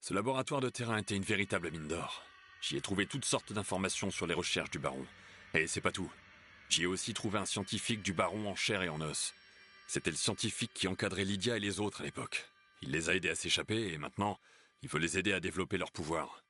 Ce laboratoire de terrain était une véritable mine d'or. J'y ai trouvé toutes sortes d'informations sur les recherches du baron. Et c'est pas tout. J'y ai aussi trouvé un scientifique du baron en chair et en os. C'était le scientifique qui encadrait Lydia et les autres à l'époque. Il les a aidés à s'échapper et maintenant, il veut les aider à développer leur pouvoir.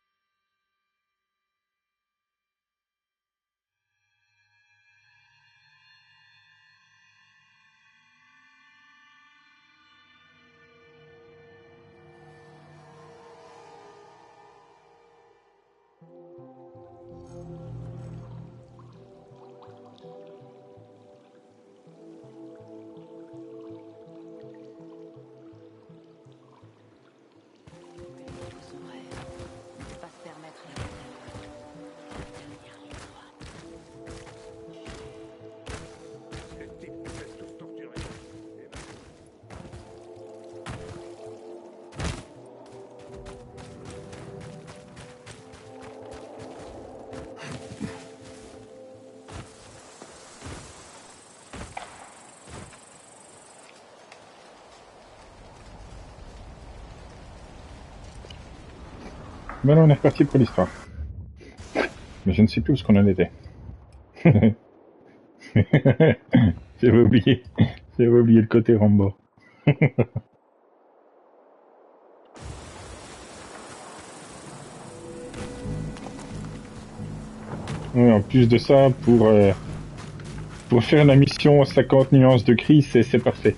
Ben là, on est reparti pour l'histoire. Mais je ne sais plus où ce qu'on en était. J'avais oublié. J'avais oublié le côté Rambo. Ouais, en plus de ça, pour faire la mission 50 nuances de gris, c'est parfait.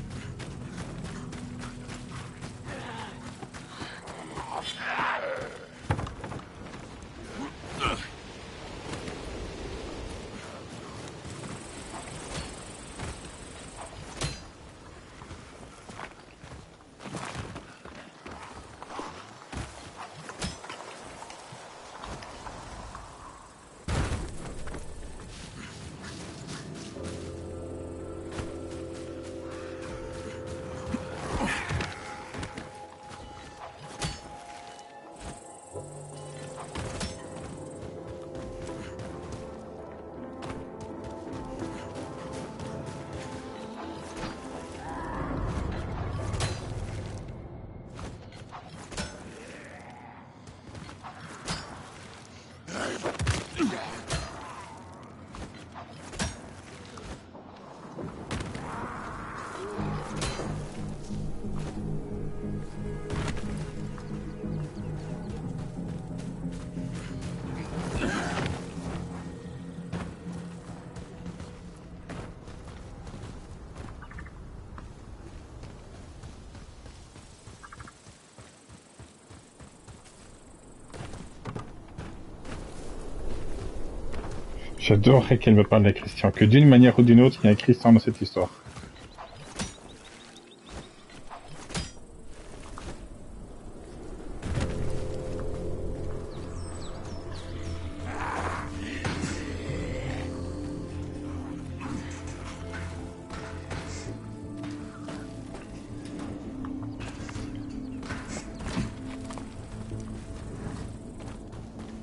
J'adorerais qu'elle me parle de Christian, que d'une manière ou d'une autre, il y a un Christian dans cette histoire.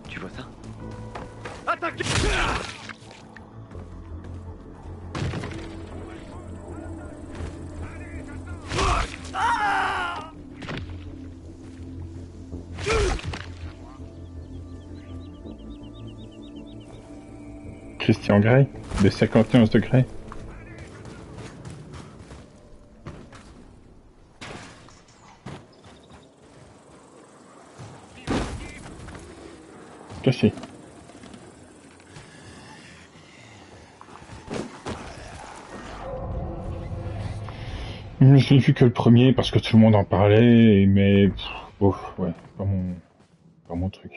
Tu vois ça? Attaquez! Christian Grey, de 51 degrés. Caché. Je n'ai vu que le premier parce que tout le monde en parlait, mais ouais, pas mon truc.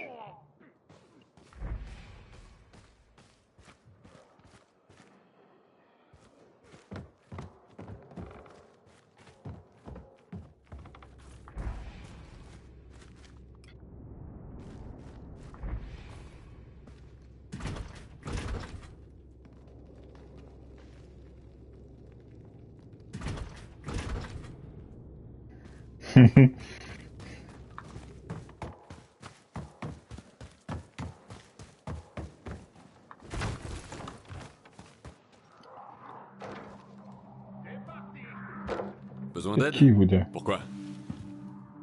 Besoin C'est d'aide? qui vous deux? Pourquoi?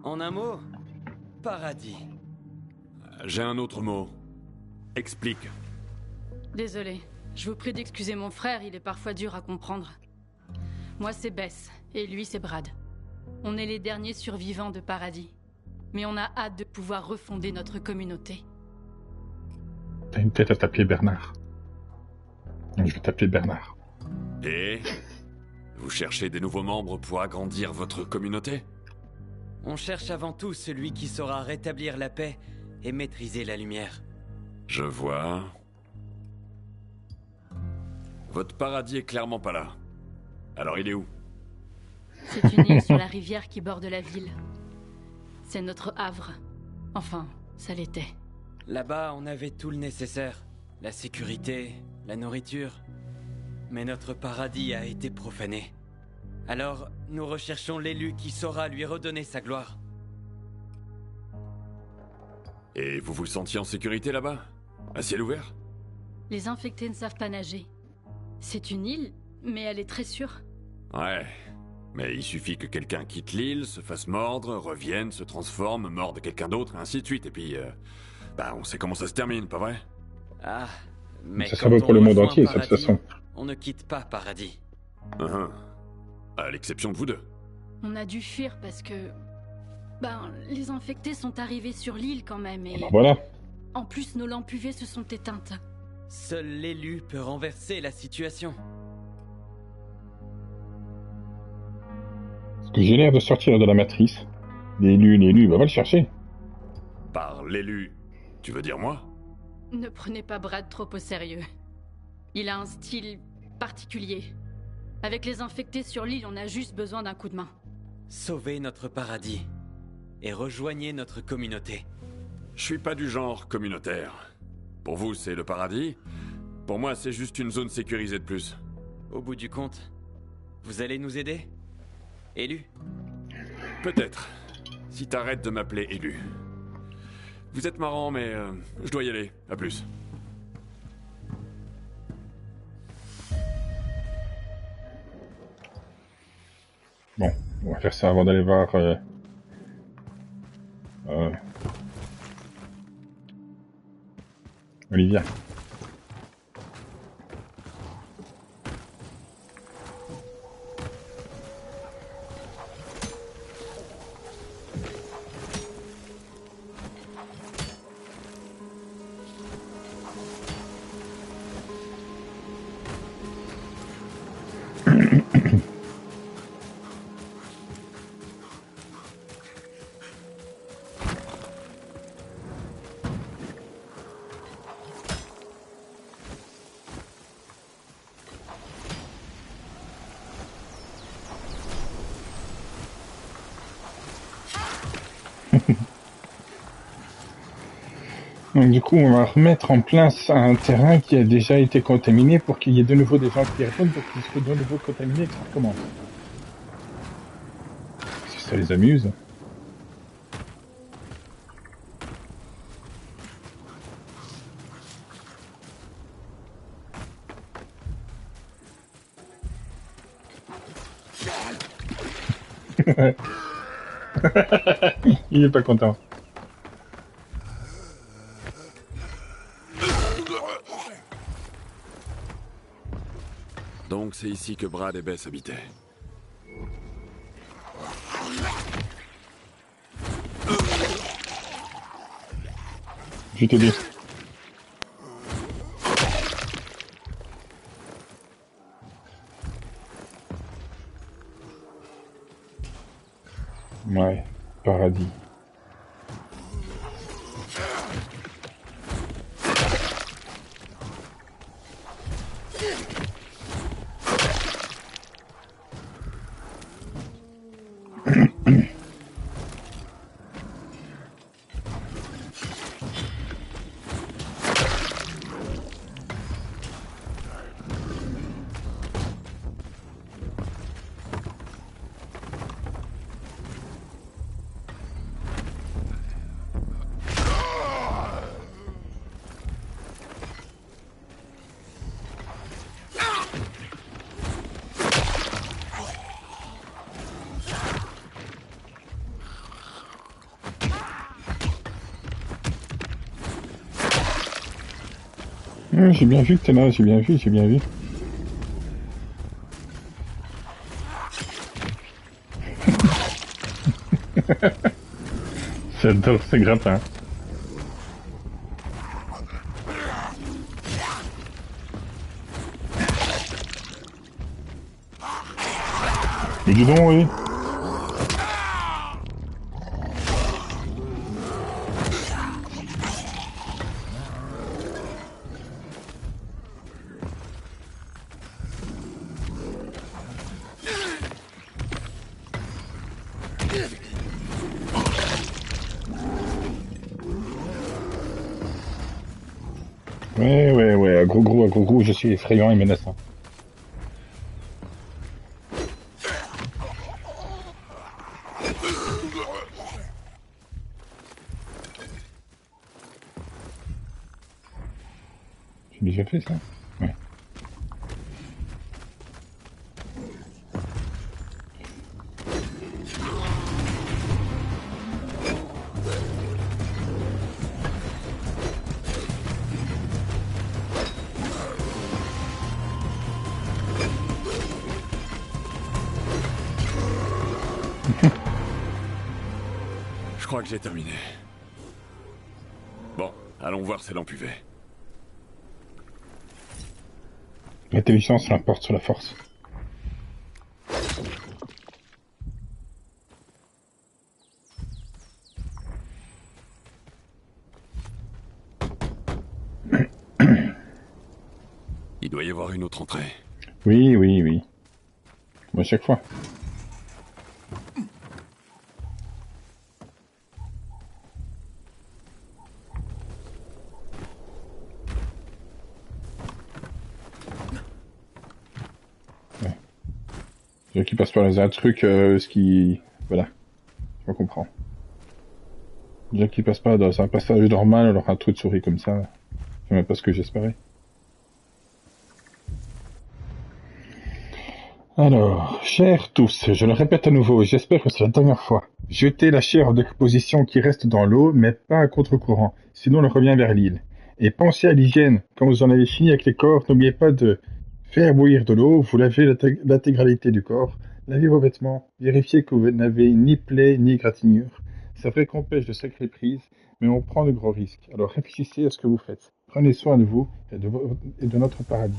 En un mot, paradis. J'ai un autre mot. Explique. Désolé, je vous prie d'excuser mon frère, il est parfois dur à comprendre. Moi c'est Bess, et lui c'est Brad. On est les derniers survivants de Paradis. Mais on a hâte de pouvoir refonder notre communauté. T'as une tête à t'appeler Bernard. Je vais t'appeler Bernard. Et vous cherchez des nouveaux membres pour agrandir votre communauté? On cherche avant tout celui qui saura rétablir la paix et maîtriser la lumière. Je vois. Votre paradis est clairement pas là. Alors il est où? C'est une île sur la rivière qui borde la ville. C'est notre havre. Enfin, ça l'était. Là-bas, on avait tout le nécessaire. La sécurité, la nourriture. Mais notre paradis a été profané. Alors, nous recherchons l'élu qui saura lui redonner sa gloire. Et vous vous sentiez en sécurité là-bas? À ciel ouvert? Les infectés ne savent pas nager. C'est une île, mais elle est très sûre. Ouais. Mais il suffit que quelqu'un quitte l'île, se fasse mordre, revienne, se transforme, morde quelqu'un d'autre, et ainsi de suite. Et puis, on sait comment ça se termine, pas vrai? Ah, mais Ça quand va on pour le monde rejoint entier, ça, de toute Paradis, façon. on ne quitte pas Paradis. Uhum. À l'exception de vous deux. On a dû fuir parce que... les infectés sont arrivés sur l'île quand même et... Ben voilà. En plus, nos lampes UV se sont éteintes. Seul l'élu peut renverser la situation. Parce que j'ai l'air de sortir de la matrice. L'élu, va le chercher. Par l'élu, tu veux dire moi? Ne prenez pas Brad trop au sérieux. Il a un style particulier. Avec les infectés sur l'île, on a juste besoin d'un coup de main. Sauvez notre paradis et rejoignez notre communauté. Je suis pas du genre communautaire. Pour vous, c'est le paradis. Pour moi, c'est juste une zone sécurisée de plus. Au bout du compte, vous allez nous aider? Élu? Peut-être. Si t'arrêtes de m'appeler élu. Vous êtes marrant, mais je dois y aller. À plus. Bon, on va faire ça avant d'aller voir... Olivia. Donc du coup, on va remettre en place un terrain qui a déjà été contaminé pour qu'il y ait de nouveau des gens qui reviennent pour qu'il soit de nouveau contaminé et que ça recommence. Si ça les amuse. Il est pas content. Donc c'est ici que Brad et Bess habitaient. Je vais t'aider. Ouais, paradis. J'ai bien vu que t'es là, j'ai bien vu, j'ai bien vu. J'adore ce grappin. Mais dis donc, oui. Ouais, à gros gros, je suis effrayant et menaçant. J'ai déjà fait ça? Ouais. Je crois que j'ai terminé. Bon, allons voir ces lampes UV. L'intelligence l'emporte sur la force. Il doit y avoir une autre entrée. Oui. Comme à chaque fois. Ouais. Ceux qui passent par là, un truc, ce qui... Voilà. Je comprends. Les gens qui passent pas dans un passage normal, alors un trou de souris comme ça, c'est même pas ce que j'espérais. Alors, chers tous, je le répète à nouveau, j'espère que c'est la dernière fois. Jetez la chair de position qui reste dans l'eau, mais pas à contre-courant, sinon elle revient vers l'île. Et pensez à l'hygiène, quand vous en avez fini avec les corps, n'oubliez pas de faire bouillir de l'eau, vous lavez l'intégralité du corps, lavez vos vêtements, vérifiez que vous n'avez ni plaies ni égratignures. C'est vrai qu'on pêche de sacrées prises, mais on prend de gros risques. Alors réfléchissez à ce que vous faites. Prenez soin de vous et de notre paradis.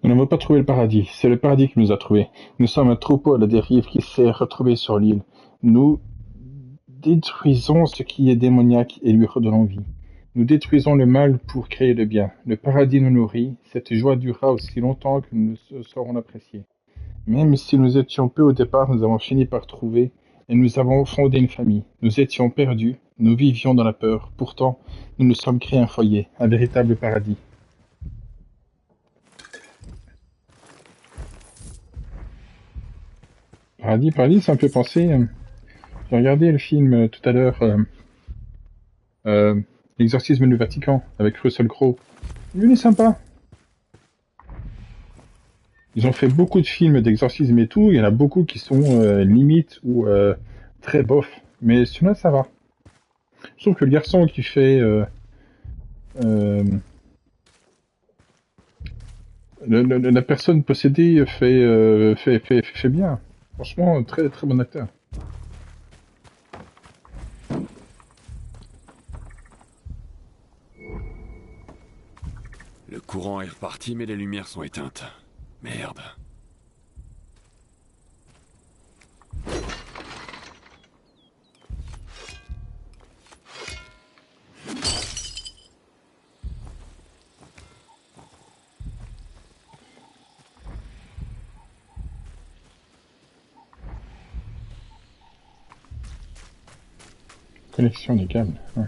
Nous n'avons pas trouvé le paradis, c'est le paradis qui nous a trouvés. Nous sommes un troupeau à la dérive qui s'est retrouvé sur l'île. Nous détruisons ce qui est démoniaque et lui redonnons vie. Nous détruisons le mal pour créer le bien. Le paradis nous nourrit, cette joie durera aussi longtemps que nous saurons l'apprécier. Même si nous étions peu au départ, nous avons fini par trouver et nous avons fondé une famille. Nous étions perdus, nous vivions dans la peur. Pourtant, nous nous sommes créés un foyer, un véritable paradis. Paradis, ça me fait penser. J'ai regardé le film tout à l'heure, L'exorcisme du Vatican, avec Russell Crowe. Il est sympa. Ils ont fait beaucoup de films d'exorcisme et tout. Il y en a beaucoup qui sont limites ou très bof. Mais celui-là, ça va. Je trouve que le garçon qui fait la personne possédée fait bien. Franchement, très très bon acteur. Le courant est reparti, mais les lumières sont éteintes. Merde. Connexion des câbles. Ouais.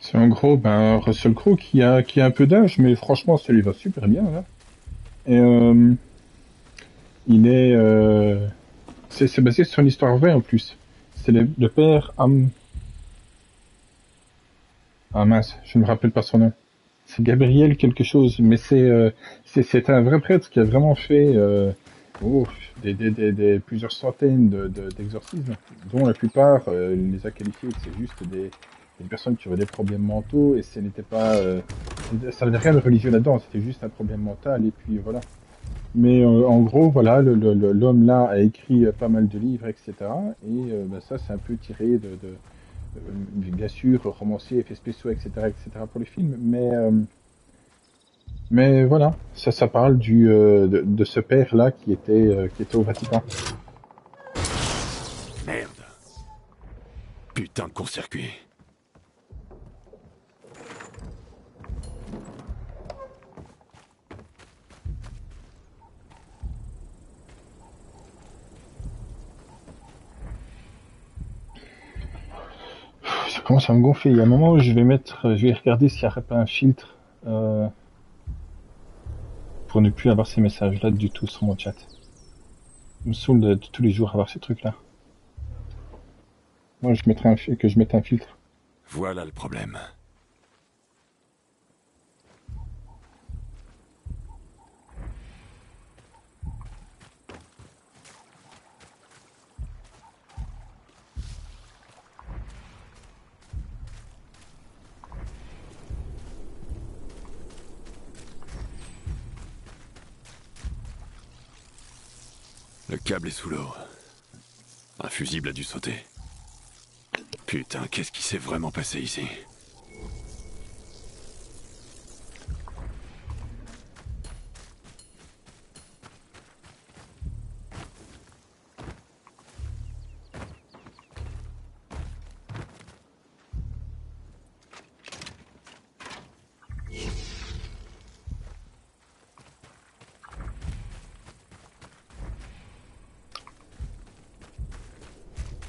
C'est en gros Russell Crowe qui a un peu d'âge, mais franchement ça lui va super bien là. Et Il est... c'est basé sur une histoire vraie en plus. C'est le père Ah mince, je ne me rappelle pas son nom. C'est Gabriel quelque chose, mais c'est un vrai prêtre qui a vraiment fait oh, plusieurs centaines d'exorcismes, dont la plupart il les a qualifiés que c'est juste des personnes qui avaient des problèmes mentaux et ce n'était pas ça n'avait rien de religieux là-dedans, c'était juste un problème mental et puis voilà. Mais en gros, voilà, l'homme là a écrit pas mal de livres, etc. Et bah, ça, c'est un peu tiré bien sûr, romancier, effets spéciaux, etc. pour les films. Mais voilà, ça parle de ce père là qui était au Vatican. Merde. Putain de court-circuit. Ça commence à me gonfler. Il y a un moment où je vais regarder s'il n'y a pas un filtre pour ne plus avoir ces messages-là du tout sur mon chat. Il me saoule de tous les jours avoir ces trucs-là. Moi, je mette un filtre. Voilà le problème. Le câble est sous l'eau. Un fusible a dû sauter. Putain, qu'est-ce qui s'est vraiment passé ici?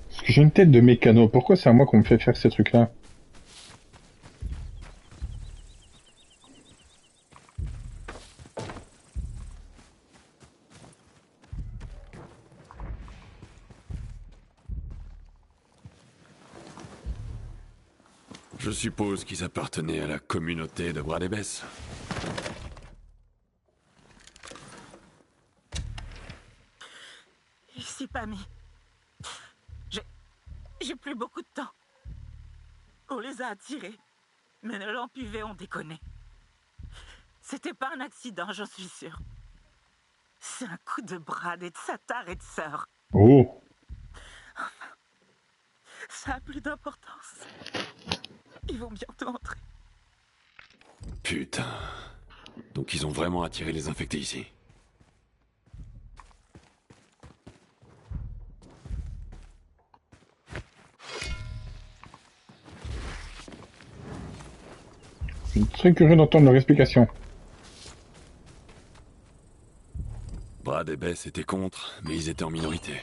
Parce que j'ai une tête de mécano. Pourquoi c'est à moi qu'on me fait faire ces trucs-là? Je suppose qu'ils appartenaient à la communauté de Brad et Bess. Ici, Pammy. J'ai plus beaucoup de temps. On les a attirés, mais nos UV ont déconné. C'était pas un accident, j'en suis sûre. C'est un coup de Brad et de sa tarée de sœur. Oh! Enfin, ça a plus d'importance. Ils vont bientôt entrer. Putain. Donc ils ont vraiment attiré les infectés ici. Je suis très curieux d'entendre leur explication. Brad et Bess étaient contre, mais ils étaient en minorité.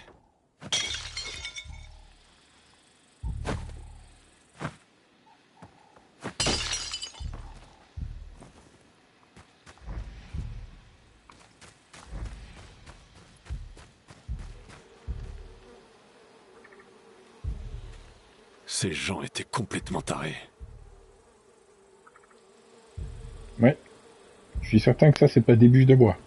Ces gens étaient complètement tarés. Ouais. Je suis certain que ça, c'est pas des bûches de bois.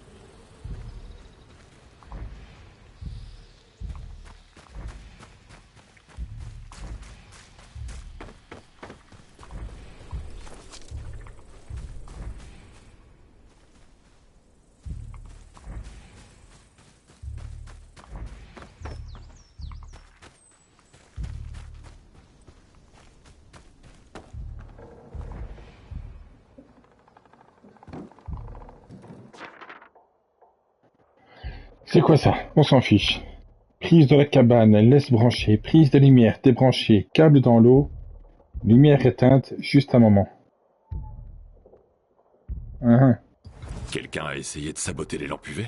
C'est quoi ça? On s'en fiche. Prise de la cabane, laisse brancher, prise de lumière débranchée, câble dans l'eau, lumière éteinte, juste un moment. Quelqu'un a essayé de saboter les lampes UV?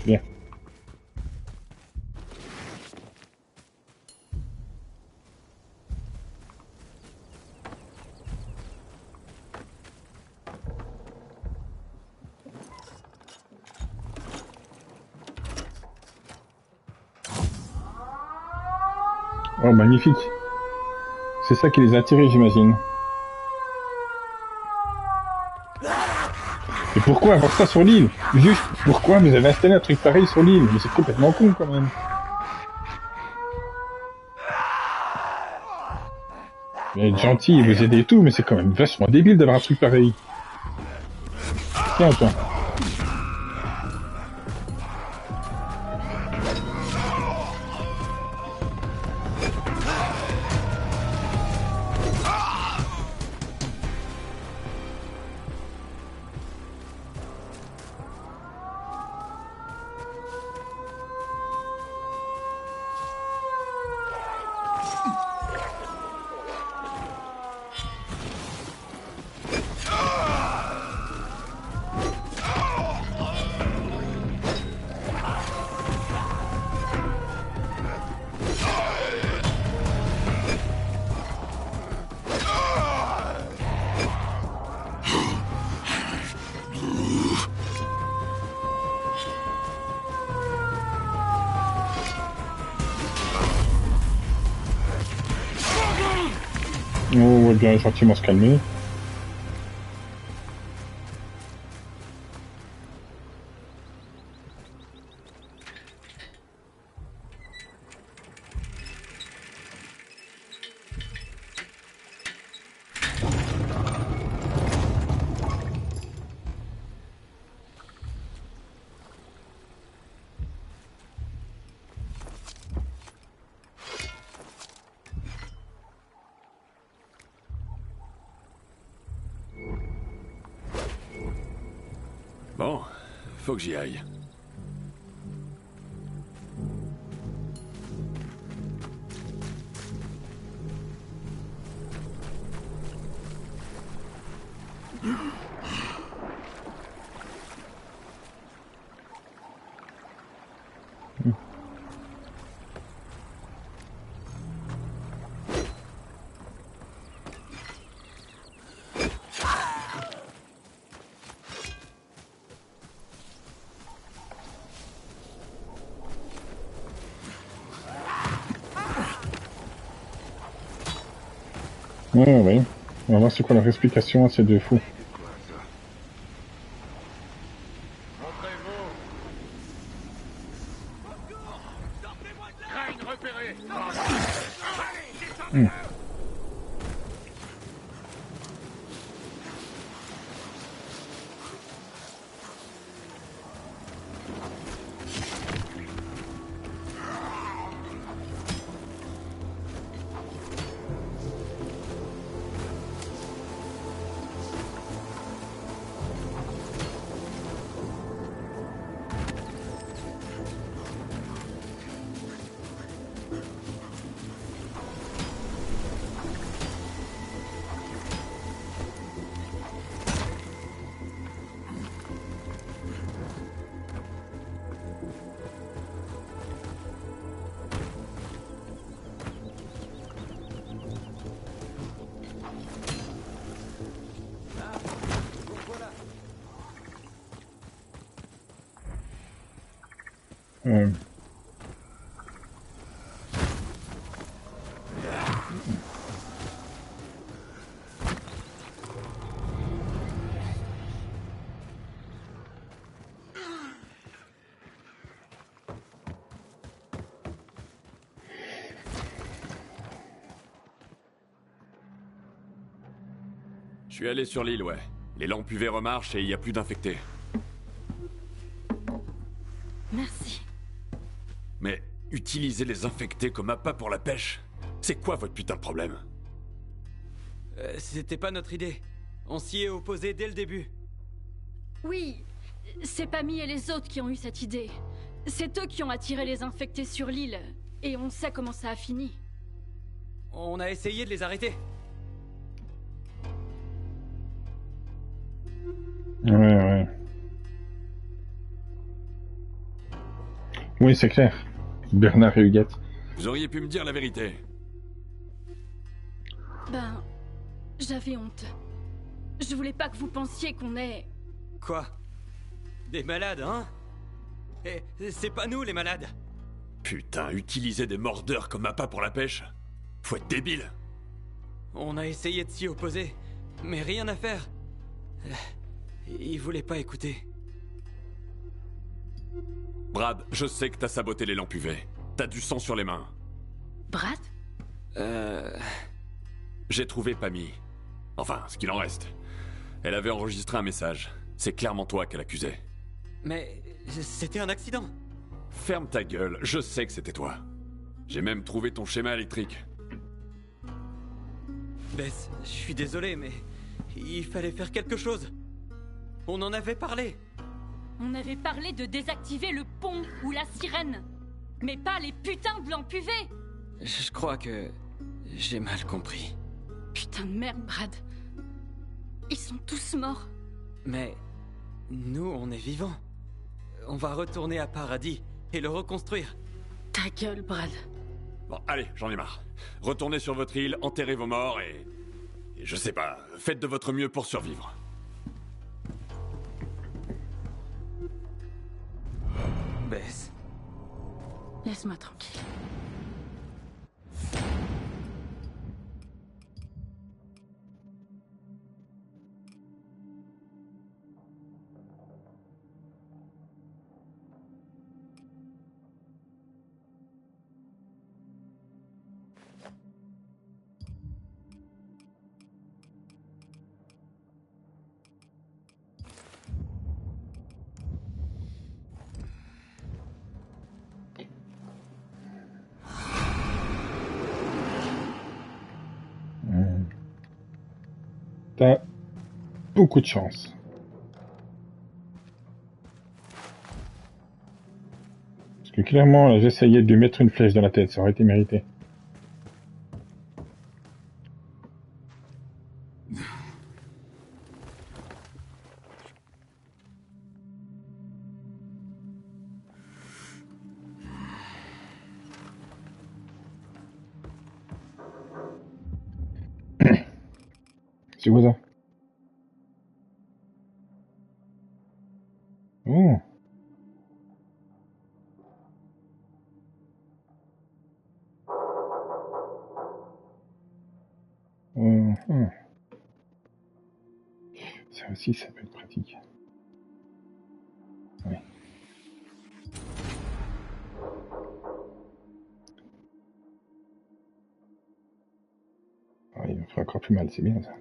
Bien. Oh, magnifique. C'est ça qui les a attirés, j'imagine. Et pourquoi avoir ça sur l'île? Juste, pourquoi vous avez installé un truc pareil sur l'île? Mais c'est complètement con, quand même. Vous êtes gentil, vous aidez et tout, mais c'est quand même vachement débile d'avoir un truc pareil. Tiens, toi. Oh, on va bien gentiment se calmer. Bon, faut que j'y aille. Ouais, ouais. On va voir c'est quoi leur explication à ces deux fous. Je suis allé sur l'île, ouais. Les lampes UV remarchent et il y a plus d'infectés. Merci. Mais utiliser les infectés comme appât pour la pêche, c'est quoi votre putain de problème? C'était pas notre idée. On s'y est opposé dès le début. Oui, c'est Pammy et les autres qui ont eu cette idée. C'est eux qui ont attiré les infectés sur l'île. Et on sait comment ça a fini. On a essayé de les arrêter. Ouais, ouais. Oui, c'est clair. Bernard et Huguette. Vous auriez pu me dire la vérité. Ben, j'avais honte. Je voulais pas que vous pensiez qu'on est... Quoi? Des malades, hein? Et c'est pas nous les malades. Putain, utiliser des mordeurs comme appât pour la pêche? Faut être débile. On a essayé de s'y opposer, mais rien à faire. Ils voulaient pas écouter. Brad, je sais que t'as saboté les lampes UV. T'as du sang sur les mains. Brad? J'ai trouvé Pammy. Enfin, ce qu'il en reste. Elle avait enregistré un message. C'est clairement toi qu'elle accusait. Mais c'était un accident. Ferme ta gueule, je sais que c'était toi. J'ai même trouvé ton schéma électrique. Bess, je suis désolé, mais il fallait faire quelque chose. On en avait parlé. On avait parlé de désactiver le pont ou la sirène. Mais pas les putains de lampes UV. Je crois que j'ai mal compris. Putain de merde, Brad. Ils sont tous morts. Mais nous, on est vivants. On va retourner à Paradis et le reconstruire. Ta gueule, Brad. Bon, allez, j'en ai marre. Retournez sur votre île, enterrez vos morts et je sais pas, faites de votre mieux pour survivre. Bess. Laisse-moi tranquille. T'as beaucoup de chance. Parce que clairement, là, j'essayais de lui mettre une flèche dans la tête, ça aurait été mérité. C'est quoi ça? Oh. Mhm. Ça aussi, ça peut être pratique. Oui. Ah, il me ferait encore plus mal, c'est bien ça.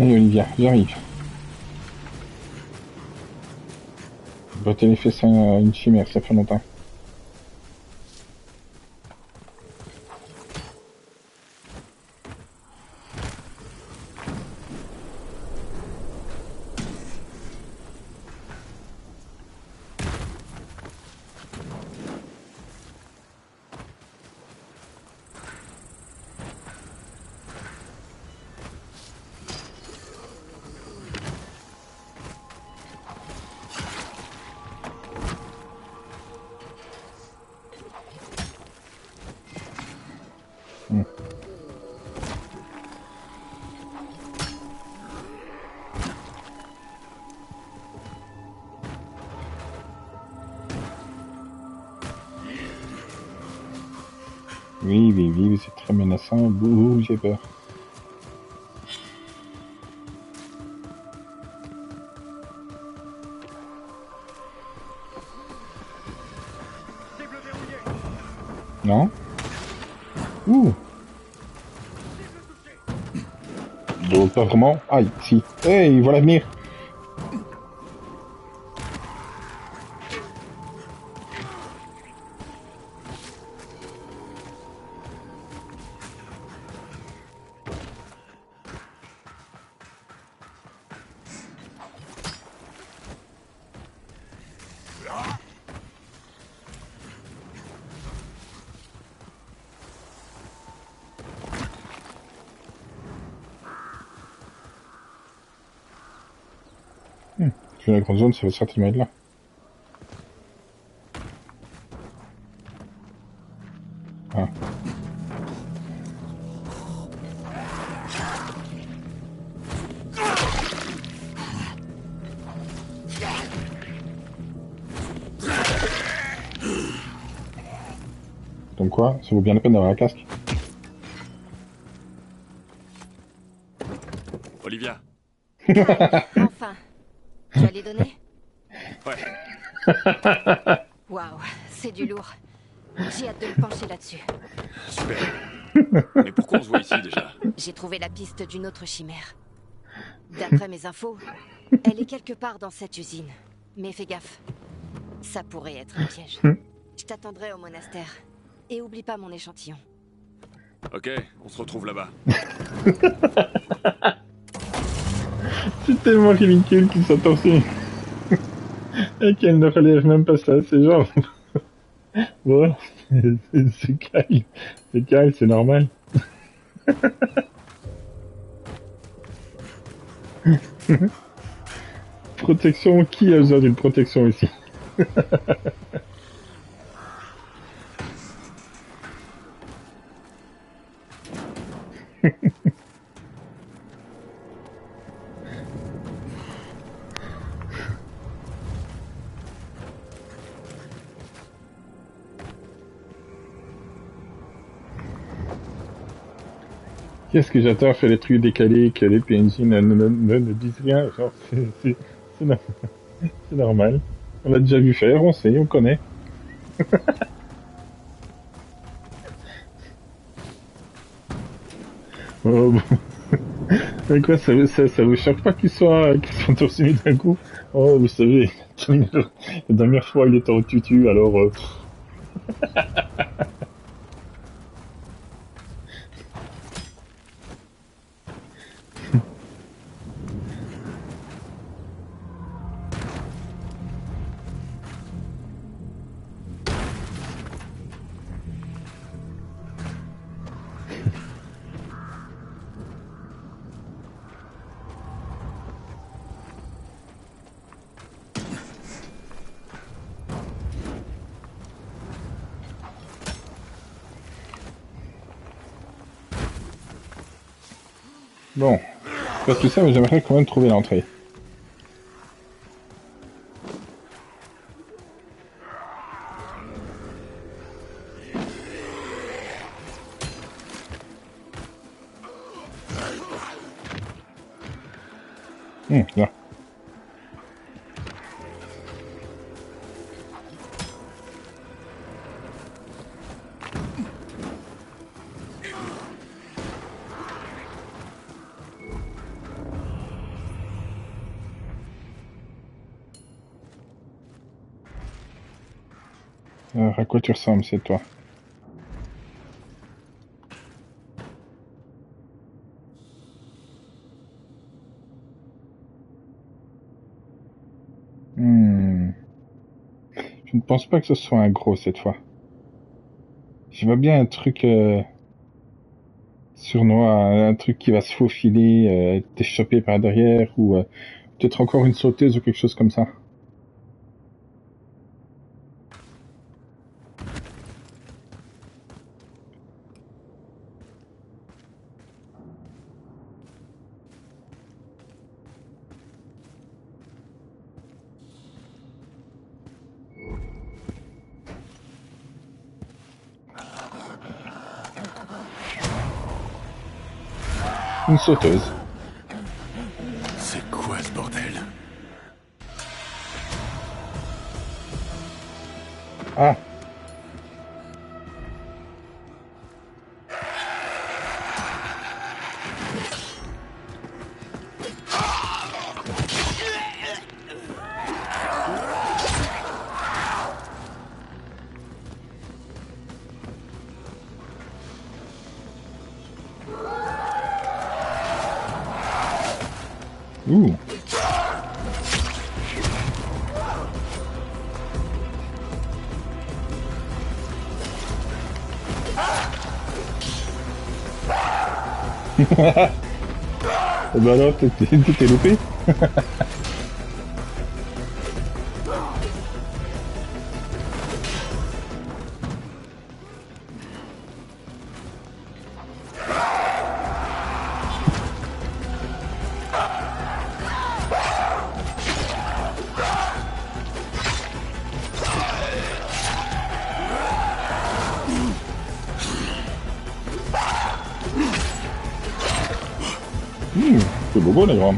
Allez Olivia, j'arrive. Botter les fesses à une chimère, ça fait longtemps. Oui, c'est très menaçant. Bouh, j'ai peur. Non? Ouh! Donc pas vraiment. Aïe, si. Hey, voilà venir. Vu la grande zone, ça va certainement être là. Ah. Donc quoi, ça vaut bien la peine d'avoir un casque. Olivia. Enfin. Tu vas les donner? Ouais. Waouh, c'est du lourd. J'ai hâte de me pencher là-dessus. Super. Mais pourquoi on se voit ici déjà? J'ai trouvé la piste d'une autre chimère. D'après mes infos, elle est quelque part dans cette usine. Mais fais gaffe. Ça pourrait être un piège. Je t'attendrai au monastère. Et oublie pas mon échantillon. Ok, on se retrouve là-bas. C'est tellement ridicule qu'il soit torché. Et qu'elle ne relève même pas ça, c'est genre... Bon, c'est calme. C'est calme, c'est normal. Protection, qui a besoin d'une protection ici? Qu'est-ce que j'adore faire les trucs décalés, que les PNJ ne disent rien, genre c'est normal. On l'a déjà vu faire, on sait, on connaît. Oh, bon. Mais quoi, ça vous choque pas qu'ils soient torse nu d'un coup? Oh, vous savez, la dernière fois il était en tutu, alors... Bon, pas tout ça, mais j'aimerais quand même trouver l'entrée. Là. Alors, à quoi tu ressembles, c'est toi? Je ne pense pas que ce soit un gros cette fois. Je vois bien un truc sournois, un truc qui va se faufiler, t'échapper par derrière, ou peut-être encore une sauteuse ou quelque chose comme ça. Une sauteuse. C'est quoi ce bordel? Ah. Ouh. Et bah alors, t'es loupé. C'est beau les grands.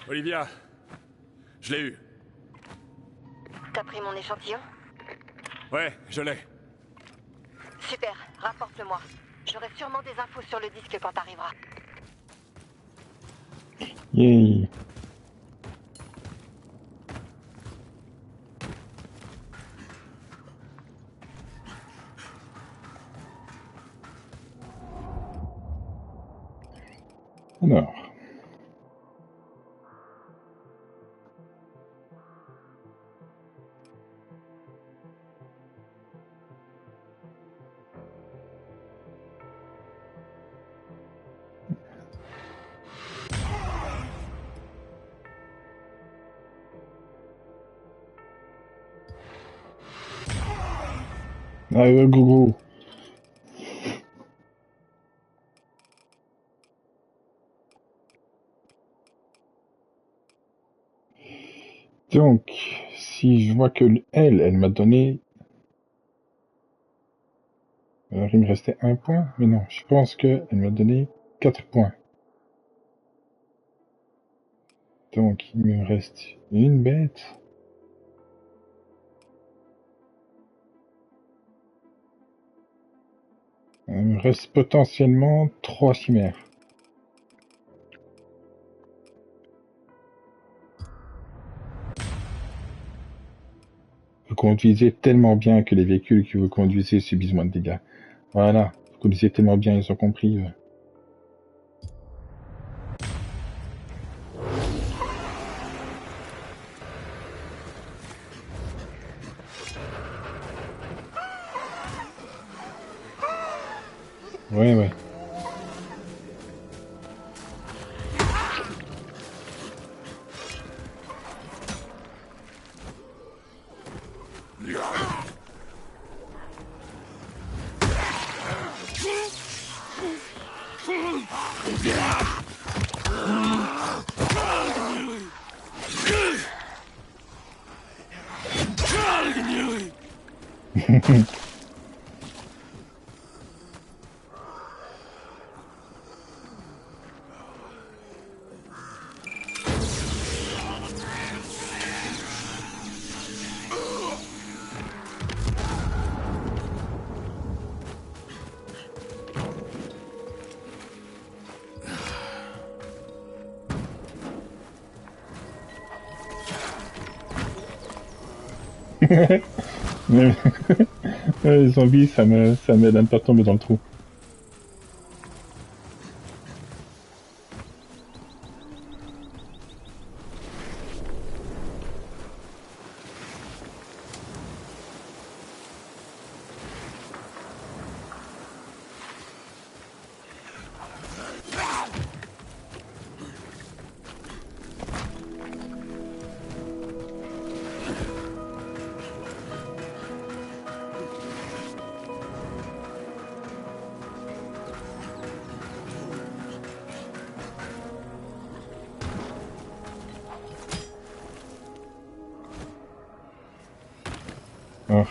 Olivia, je l'ai eu. T'as pris mon échantillon? Ouais, je l'ai. Super, rapporte-le-moi. J'aurai sûrement des infos sur le disque quand t'arriveras. Yay. Alors. Ah, gros. Donc, si je vois que elle m'a donné... Alors, il me restait 1 point, mais non, je pense qu'elle m'a donné 4 points. Donc, il me reste une bête. Il me reste potentiellement 3 chimères. Vous conduisez tellement bien que les véhicules que vous conduisez subissent moins de dégâts. Voilà, vous conduisez tellement bien, ils ont compris. Ouais, ouais. Mais- les zombies, ça m'aide à ne pas tomber dans le trou. Oh.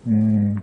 Hmm.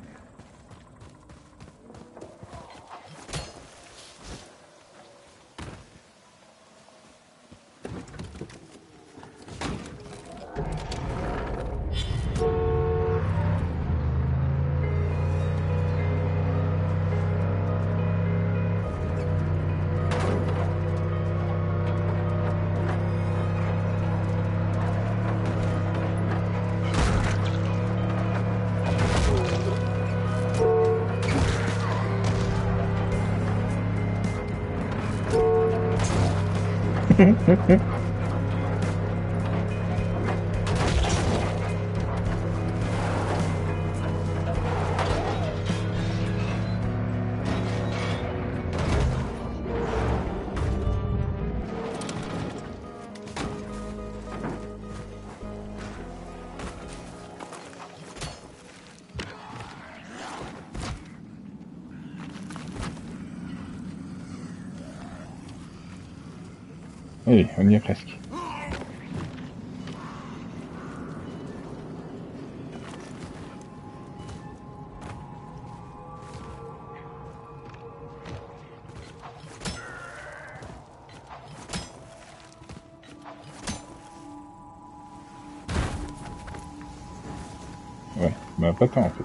Oui, on y est presque. Ouais, bah pas tant en fait.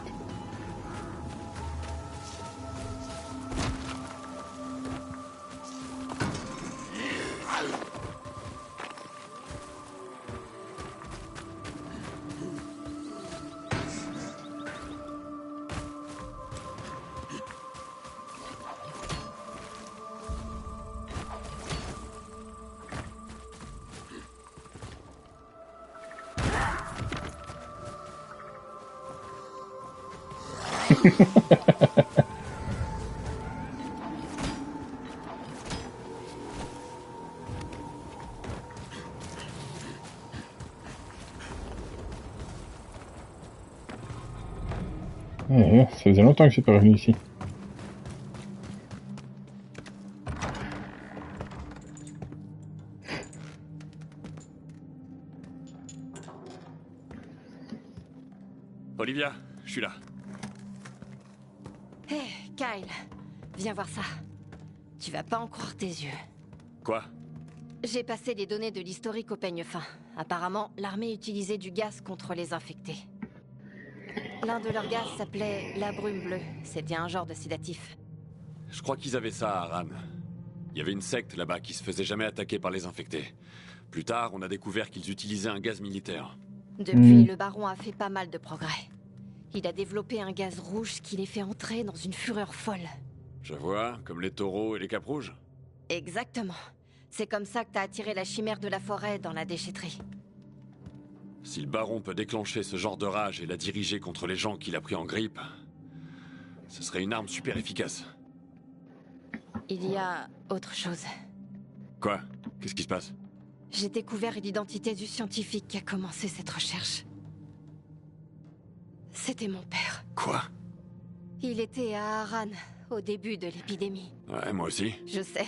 Ouais, ça faisait longtemps que je suis pas revenu ici. Olivia, je suis là. Hé, Kyle, viens voir ça. Tu vas pas en croire tes yeux. Quoi? J'ai passé les données de l'historique au peigne fin. Apparemment, l'armée utilisait du gaz contre les infectés. L'un de leurs gaz s'appelait la brume bleue. C'était un genre de sédatif. Je crois qu'ils avaient ça à Aran. Il y avait une secte là-bas qui se faisait jamais attaquer par les infectés. Plus tard, on a découvert qu'ils utilisaient un gaz militaire. Depuis, le baron a fait pas mal de progrès. Il a développé un gaz rouge qui les fait entrer dans une fureur folle. Je vois, comme les taureaux et les capes rouges. Exactement. C'est comme ça que t'as attiré la chimère de la forêt dans la déchetterie. Si le baron peut déclencher ce genre de rage et la diriger contre les gens qu'il a pris en grippe, Ce serait une arme super efficace. Il y a autre chose. Quoi? Qu'est-ce qui se passe? J'ai découvert l'identité du scientifique qui a commencé cette recherche. C'était mon père. Quoi? Il était à Harran, au début de l'épidémie. Ouais, moi aussi. Je sais.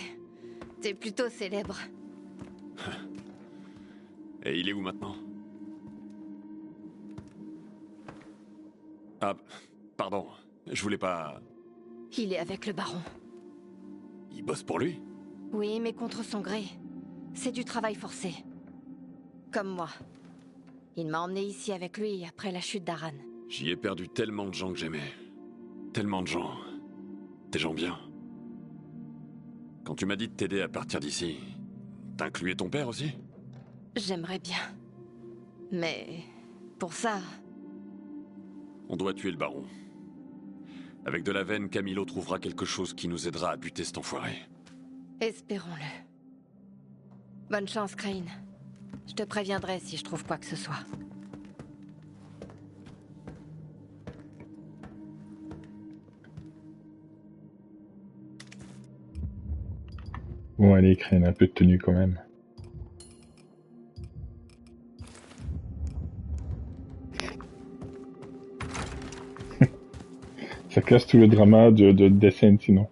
T'es plutôt célèbre. Et il est où maintenant? Ah, pardon. Je voulais pas... Il est avec le baron. Il bosse pour lui? Oui, mais contre son gré. C'est du travail forcé. Comme moi. Il m'a emmené ici avec lui après la chute d'Harran. J'y ai perdu tellement de gens que j'aimais. Tellement de gens. Des gens bien. Quand tu m'as dit de t'aider à partir d'ici, t'incluais ton père aussi? J'aimerais bien. Mais... pour ça... On doit tuer le baron. Avec de la veine, Camilo trouvera quelque chose qui nous aidera à buter cet enfoiré. Espérons-le. Bonne chance, Crane. Je te préviendrai si je trouve quoi que ce soit. Bon, allez, Crane, un peu de tenue quand même. Ça casse tout le drama de Descent, sinon.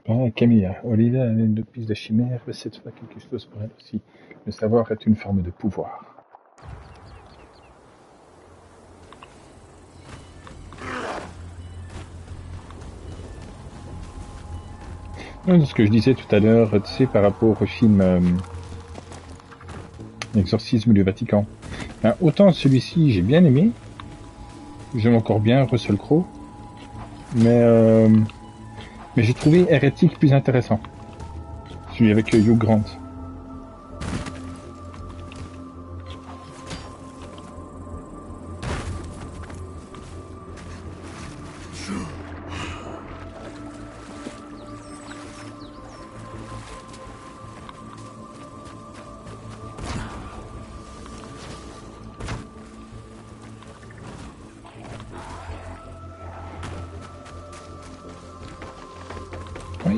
Ah, Camilla. Olivia a une autre piste de chimère, mais cette fois quelque chose pour elle aussi. Le savoir est une forme de pouvoir. Non, ce que je disais tout à l'heure, tu sais, par rapport au film L'exorcisme du Vatican. Ben, autant celui-ci, j'ai bien aimé. J'aime encore bien Russell Crowe. Mais j'ai trouvé Hérétique plus intéressant. Celui avec Hugh Grant.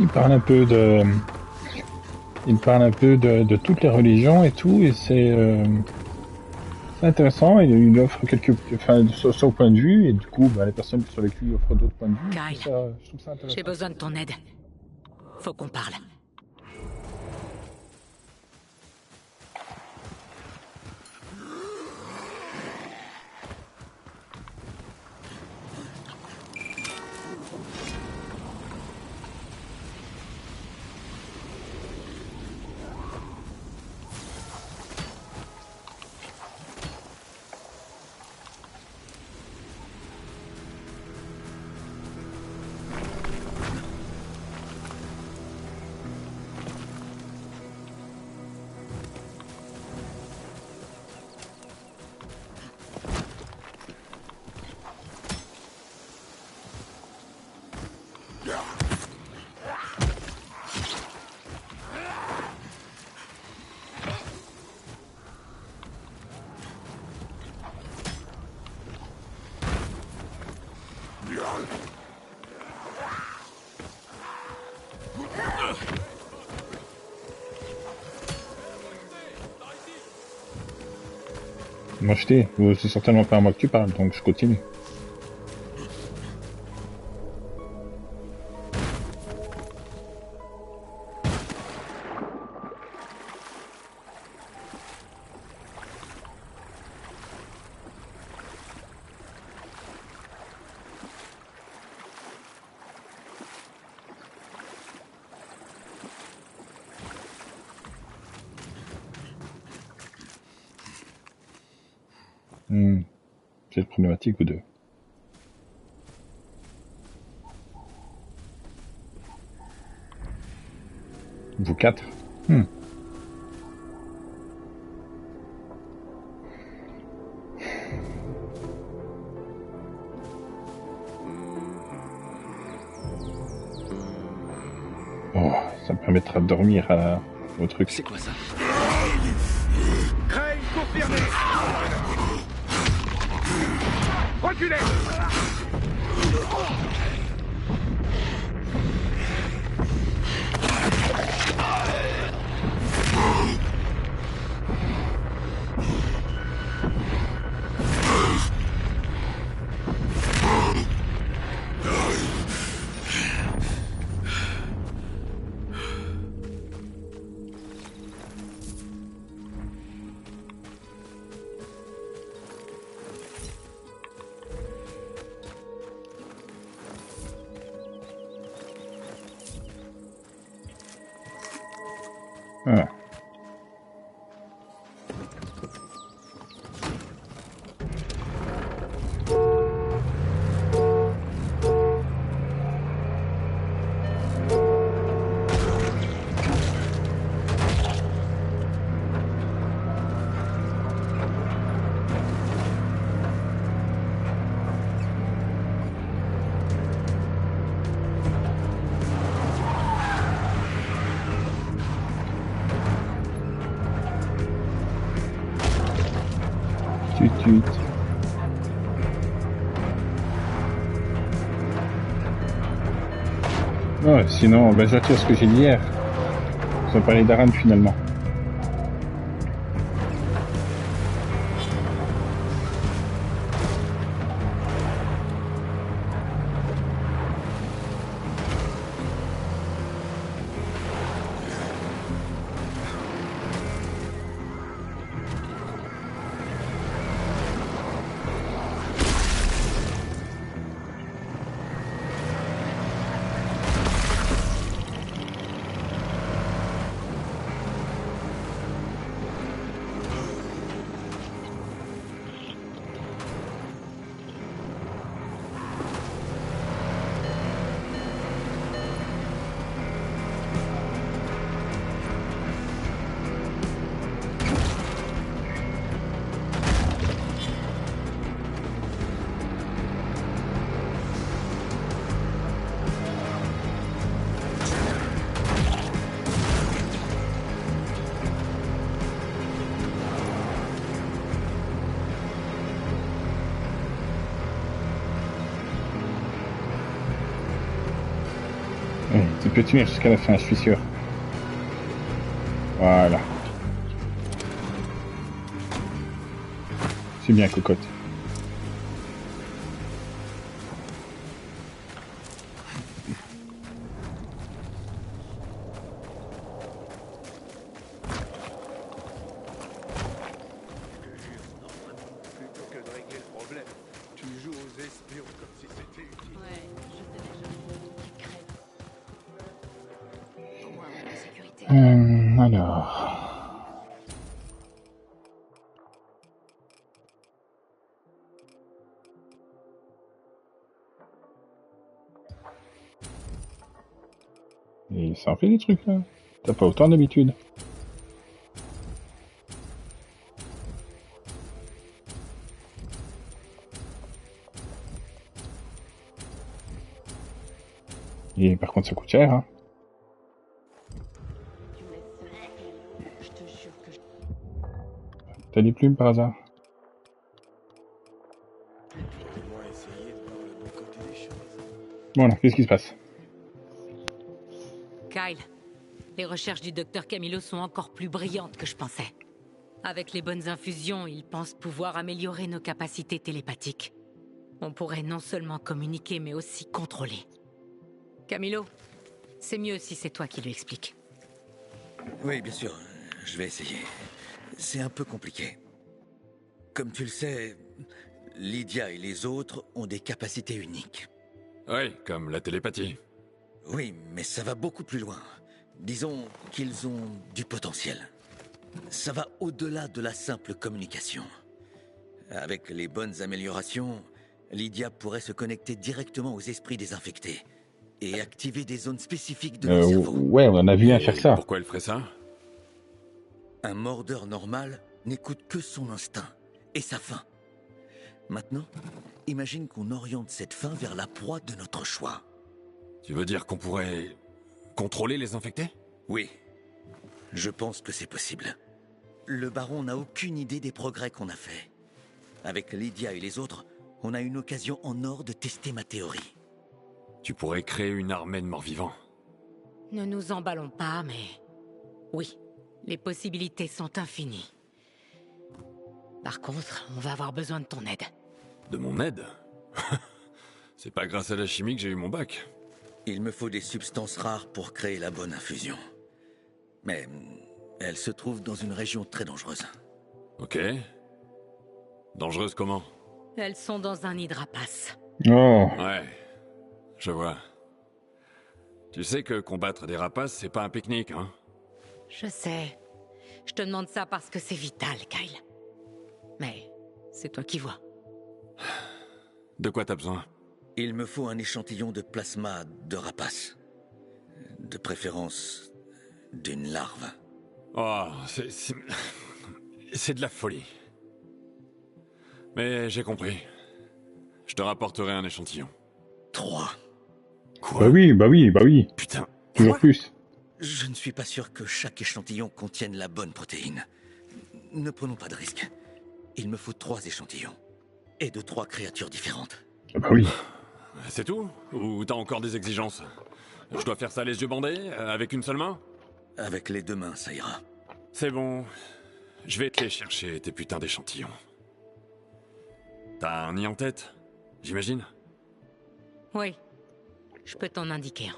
Il parle un peu de toutes les religions et tout, et c'est intéressant. Il offre son point de vue, et du coup, les personnes sur lesquelles il offre d'autres points de vue. Kyle, Je trouve ça intéressant. j'ai besoin de ton aide. Faut qu'on parle. Moi, c'est certainement pas à moi que tu parles, donc je continue. C'est problématique ou deux. Vous quatre. Oh, ça me permettra de dormir au truc. C'est quoi ça? Crane confirmé. Reculez. Ah. Tut. Oh, sinon, ben, j'attire ce que j'ai dit hier. Ils ont parlé d'Aran finalement. Oui, tu peux tenir jusqu'à la fin, je suis sûr. Voilà. C'est bien, cocotte. Plutôt que de régler le problème, tu joues aux espions comme si c'était utile. Ouais, je sais déjà. Qui crève. Au moins, on est en sécurité. Alors... Et ça en fait des trucs là. T'as pas autant d'habitude. Et par contre ça coûte cher hein. Tu me laisses seul. Je te jure que je... T'as des plumes par hasard? Au moins essayer de voir le bon côté des choses. Voilà, qu'est-ce qui se passe? Kyle, les recherches du docteur Camillo sont encore plus brillantes que je pensais. Avec les bonnes infusions, il pense pouvoir améliorer nos capacités télépathiques. On pourrait non seulement communiquer, mais aussi contrôler. Camillo, c'est mieux si c'est toi qui lui expliques. Oui, bien sûr, je vais essayer. C'est un peu compliqué. Comme tu le sais, Lydia et les autres ont des capacités uniques. Ouais, comme la télépathie. Oui, mais ça va beaucoup plus loin. Disons qu'ils ont du potentiel. Ça va au-delà de la simple communication. Avec les bonnes améliorations, Lydia pourrait se connecter directement aux esprits des infectés et activer des zones spécifiques de leur cerveau. Ouais, on en a vu un Et faire ça. pourquoi elle ferait ça? Un mordeur normal n'écoute que son instinct et sa faim. Maintenant, imagine qu'on oriente cette faim vers la proie de notre choix. Tu veux dire qu'on pourrait contrôler les infectés? Oui. Je pense que c'est possible. Le baron n'a aucune idée des progrès qu'on a faits. Avec Lydia et les autres, on a une occasion en or de tester ma théorie. Tu pourrais créer une armée de morts-vivants. Ne nous emballons pas, mais... Oui, les possibilités sont infinies. Par contre, on va avoir besoin de ton aide. De mon aide? C'est pas grâce à la chimie que j'ai eu mon bac. Il me faut des substances rares pour créer la bonne infusion. Mais elles se trouvent dans une région très dangereuse. Ok. Dangereuse comment? Elles sont dans un nid de rapaces. Oh. Ouais, je vois. Tu sais que combattre des rapaces, c'est pas un pique-nique, hein? Je sais. Je te demande ça parce que c'est vital, Kyle. Mais c'est toi qui vois. De quoi t'as besoin? Il me faut un échantillon de plasma de rapace. De préférence, d'une larve. Oh, c'est de la folie. Mais j'ai compris. Je te rapporterai un échantillon. 3. Quoi? Bah oui. Putain. Toujours plus. Je ne suis pas sûr que chaque échantillon contienne la bonne protéine. Ne prenons pas de risques. Il me faut 3 échantillons. Et de 3 créatures différentes. Ah bah oui. C'est tout? Ou t'as encore des exigences? Je dois faire ça les yeux bandés, avec une seule main? Avec les 2 mains, ça ira. C'est bon. Je vais te les chercher, tes putains d'échantillons. T'as un nid en tête, j'imagine? Oui. Je peux t'en indiquer un.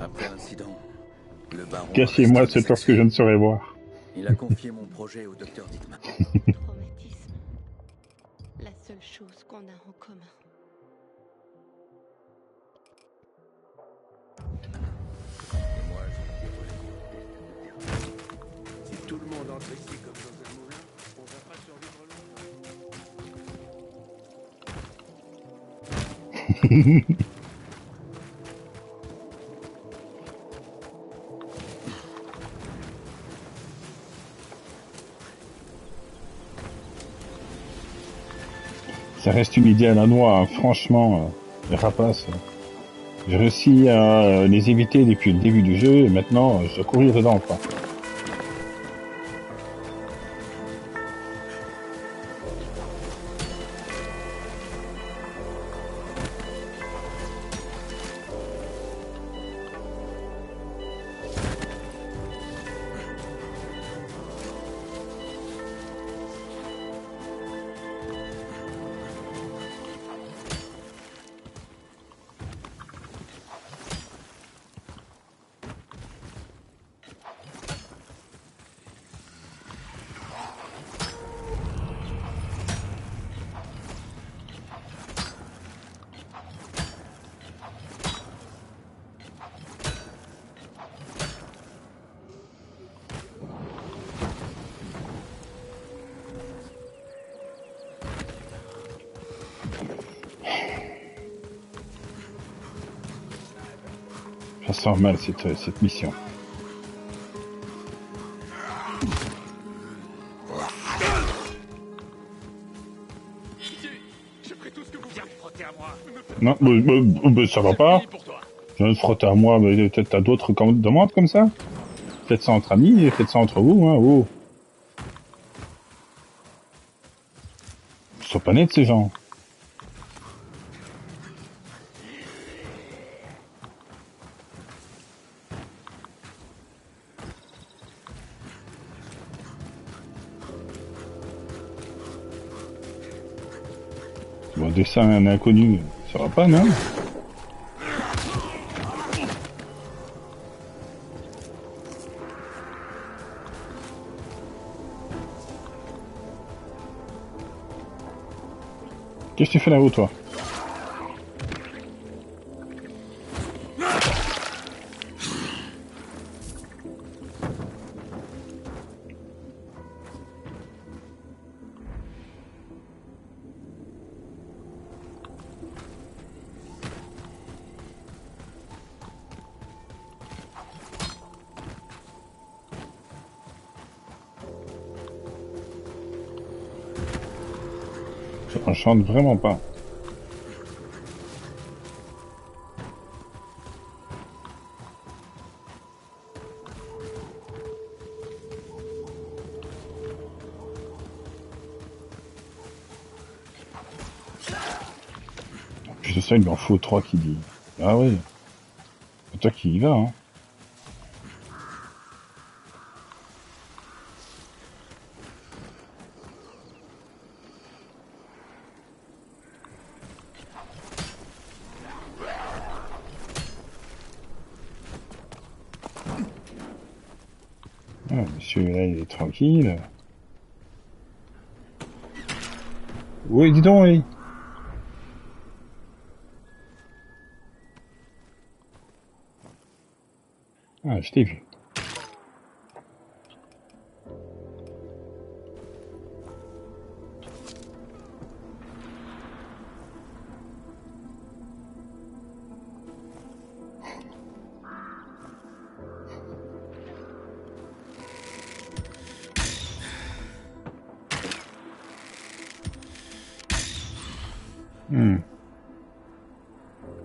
Après l'incident, le baron... Cachez-moi ce torse que je ne saurais voir. Il a confié mon projet au docteur Dittman. Traumatisme. La seule chose qu'on a en commun. Si tout le monde entre ici comme dans un moulin, on va pas survivre longtemps. Ça reste une idée à la noix, hein. Franchement, les rapaces. J'ai réussi à les éviter depuis le début du jeu et maintenant je dois courir dedans, quoi. Ça sent mal cette mission. Non, ça va pas. Je vais te frotter à moi, mais peut-être t'as d'autres demandes comme ça. Faites ça entre amis, faites ça entre vous, hein. Oh. Ils sont pas nets ces gens. Bon, dessin un inconnu, ça va pas, non? Qu'est-ce que tu fais là-haut, toi? Ça enchante vraiment pas. Puis ça, il lui en faut 3 qui dit. Ah oui. C'est toi qui y vas, hein. Ah, monsieur, là, il est tranquille. Oui, dis donc, oui. Ah, je t'ai vu.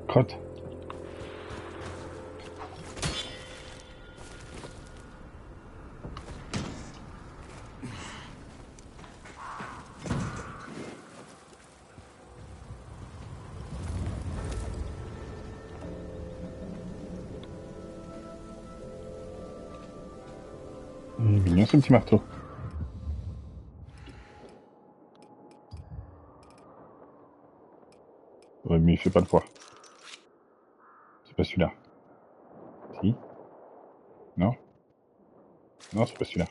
Crotte. Il est mignon ce petit marteau. Ouais, mais il fait pas le poids. C'est pas celui-là. Si? Non? Non, c'est pas celui-là.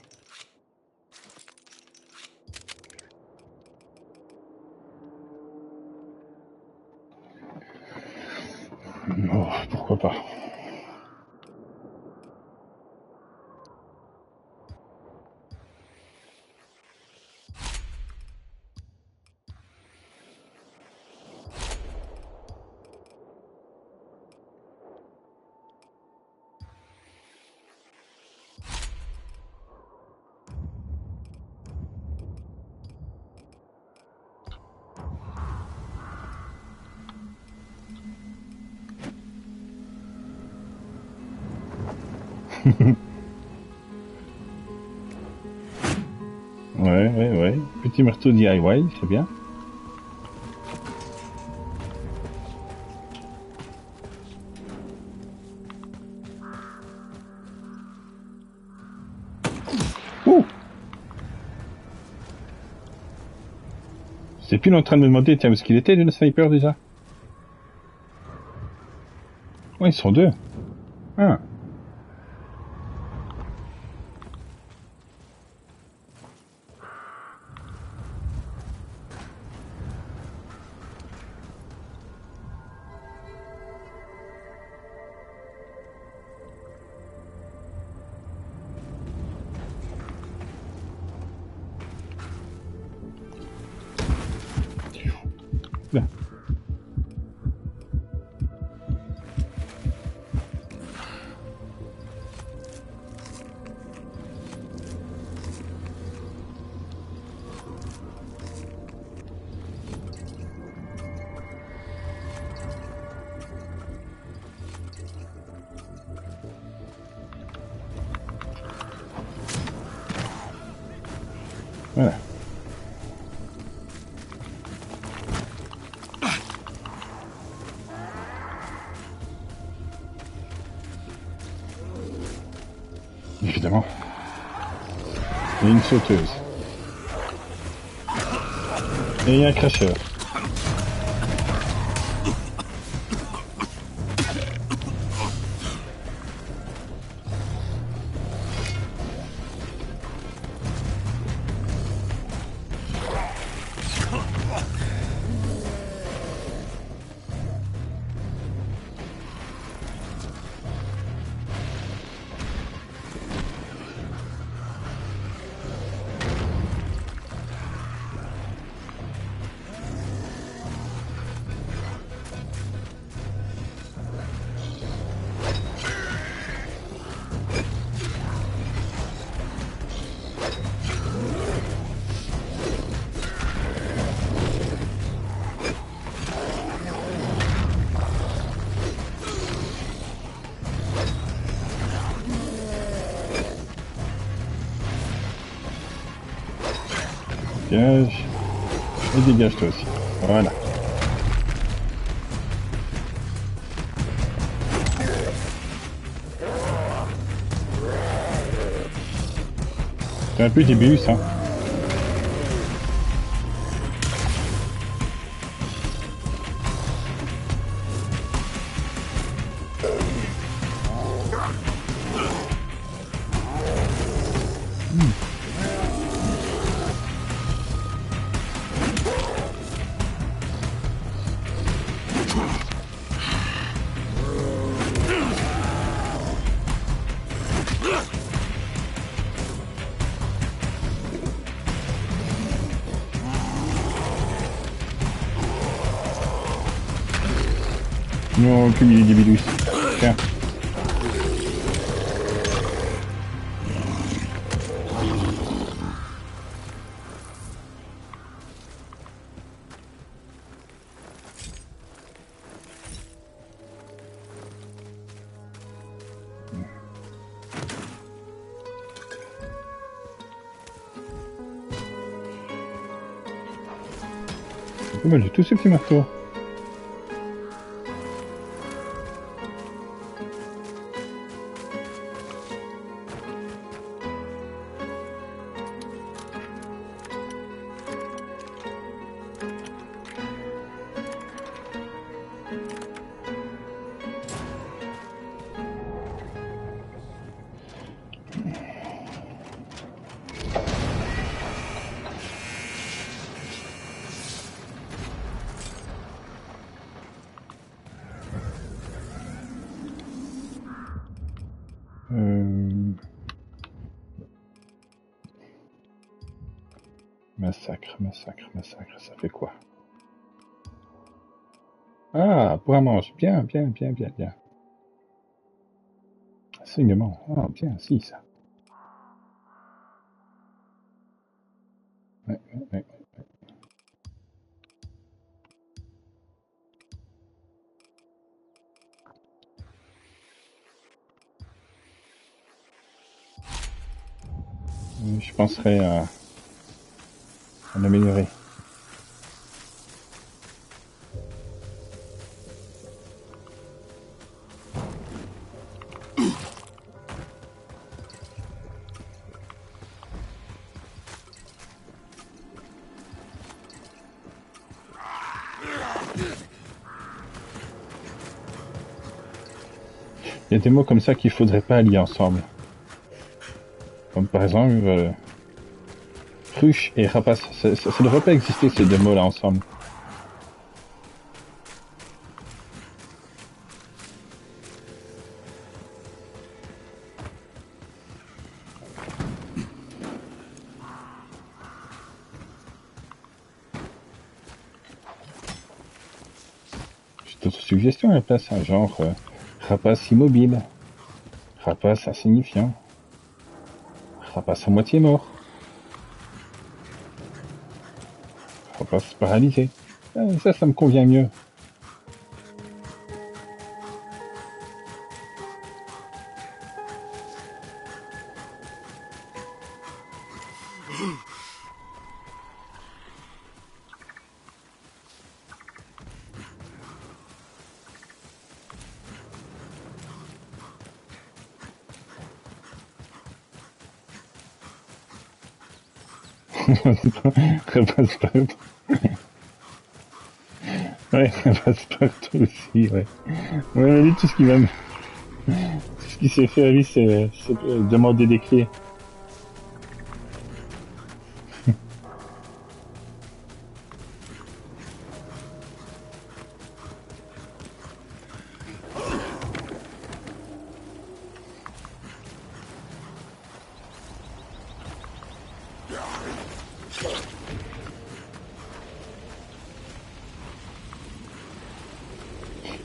Oh, pourquoi pas? Ouais. Petit marteau DIY, c'est bien. Ouh! C'est pile en train de me demander, tiens, où est-ce qu'il était, le sniper, déjà? Ouais, ils sont deux. Ah. Là. Voilà. Évidemment. Et une sauteuse. Et un cracheur. Dégage. Et dégage toi aussi. Voilà. C'est un peu début ça. Non, cumuler des bidous. Tiens. Oh, bah, j'ai tous ces petits marteaux. Massacre, ça fait quoi? Ah, pour un manche, bien. Saignement, ah, bien, si, ça. Ouais. Je penserais à l'améliorer. Il y a des mots comme ça qu'il faudrait pas lier ensemble. Comme par exemple, cruche et rapace. Ça ne devrait pas exister ces deux mots-là ensemble. J'ai d'autres suggestions à la place, hein, genre rapace immobile, rapace insignifiant, rapace à moitié mort, rapace paralysé. Ça me convient mieux. Repasse partout. Ouais, repasse partout aussi, ouais. Ouais, lui, tout ce qu'il va me... Tout ce qu'il sait faire, lui, c'est demander des clés.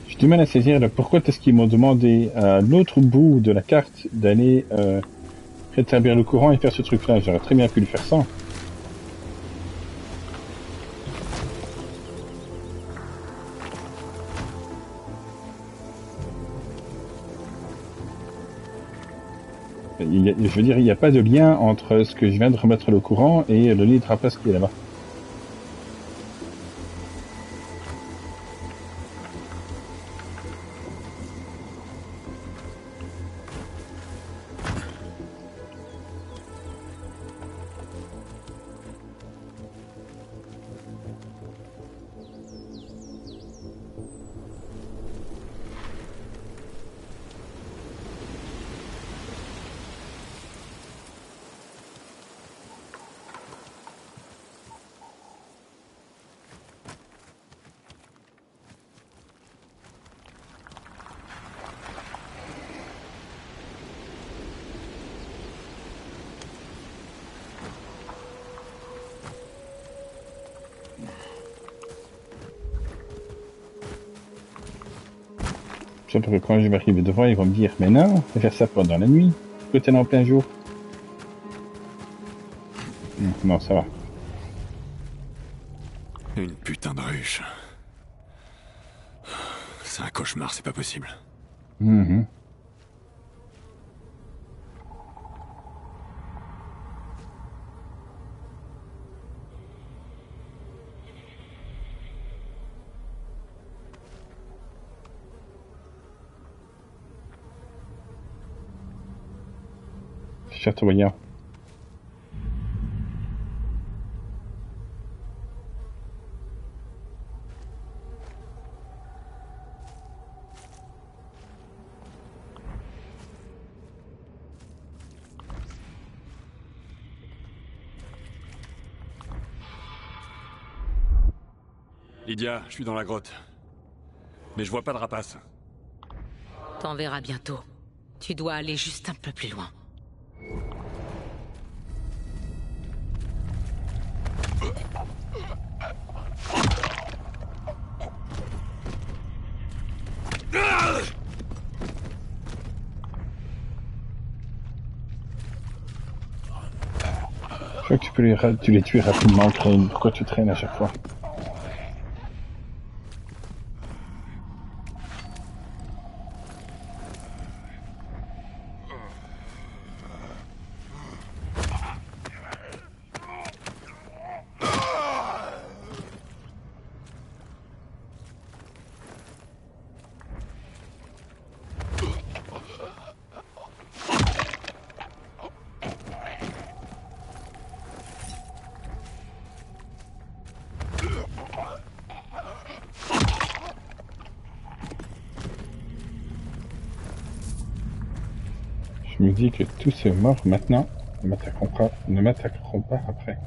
J'ai du mal à saisir là, pourquoi est-ce qu'ils m'ont demandé à l'autre bout de la carte d'aller rétablir le courant et faire ce truc-là. J'aurais très bien pu le faire sans. Je veux dire, il n'y a pas de lien entre ce que je viens de remettre le courant et le lit de rapace qui est là-bas. Surtout que quand je vais arriver devant, ils vont me dire « Mais non, faut faire ça pendant la nuit, que t'es en plein jour. » Non, ça va. Une putain de ruche. C'est un cauchemar, c'est pas possible. Mhm. Châteaubriand. Lydia, je suis dans la grotte. Mais je vois pas de rapace. T'en verras bientôt. Tu dois aller juste un peu plus loin. Je crois que tu les tuer rapidement, Crane. Pourquoi tu traînes à chaque fois? Je me dis que tous ces morts maintenant ne m'attaqueront pas après.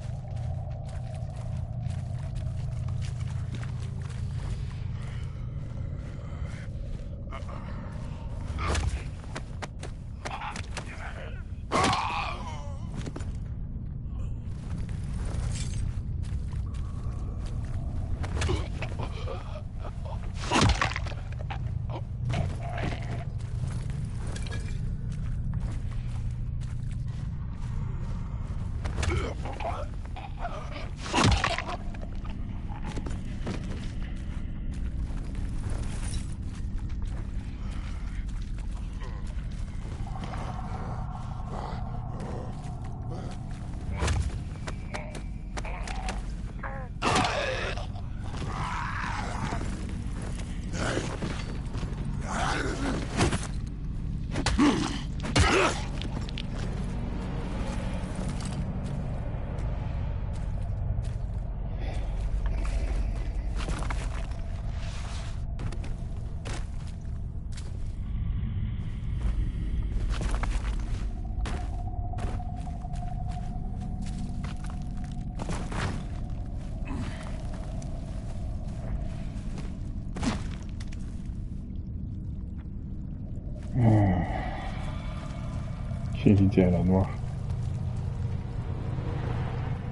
Quelle idée à la noire.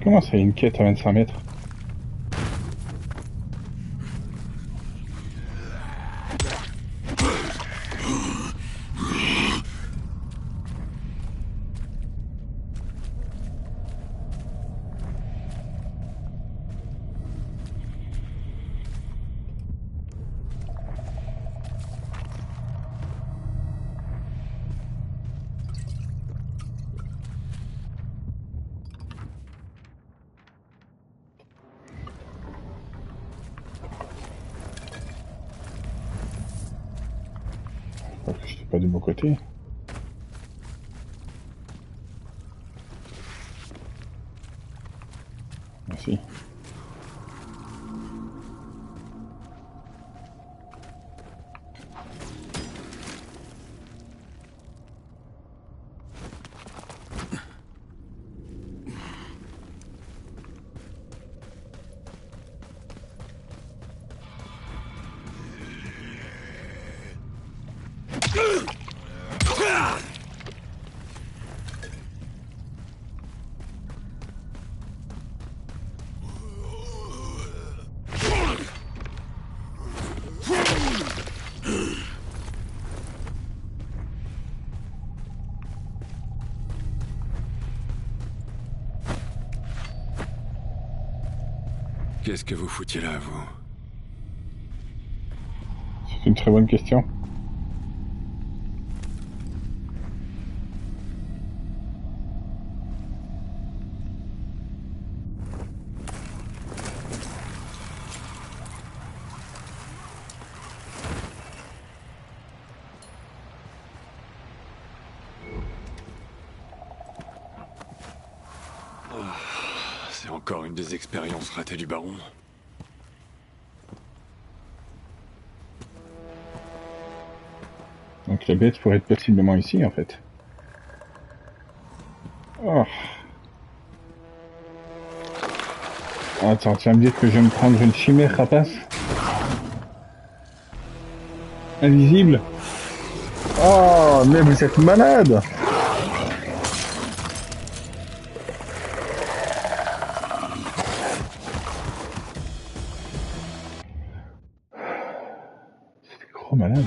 Comment c'est une quête à 25 mètres? Parce que je n'étais pas du bon côté. Merci. Qu'est-ce que vous foutiez là, vous? C'est une très bonne question. C'est encore une des expériences ratées du baron. Donc la bête pourrait être possiblement ici en fait. Oh. Attends, tu vas me dire que je vais me prendre une chimère rapace? Invisible? Oh, mais vous êtes malade! C'est gros malade.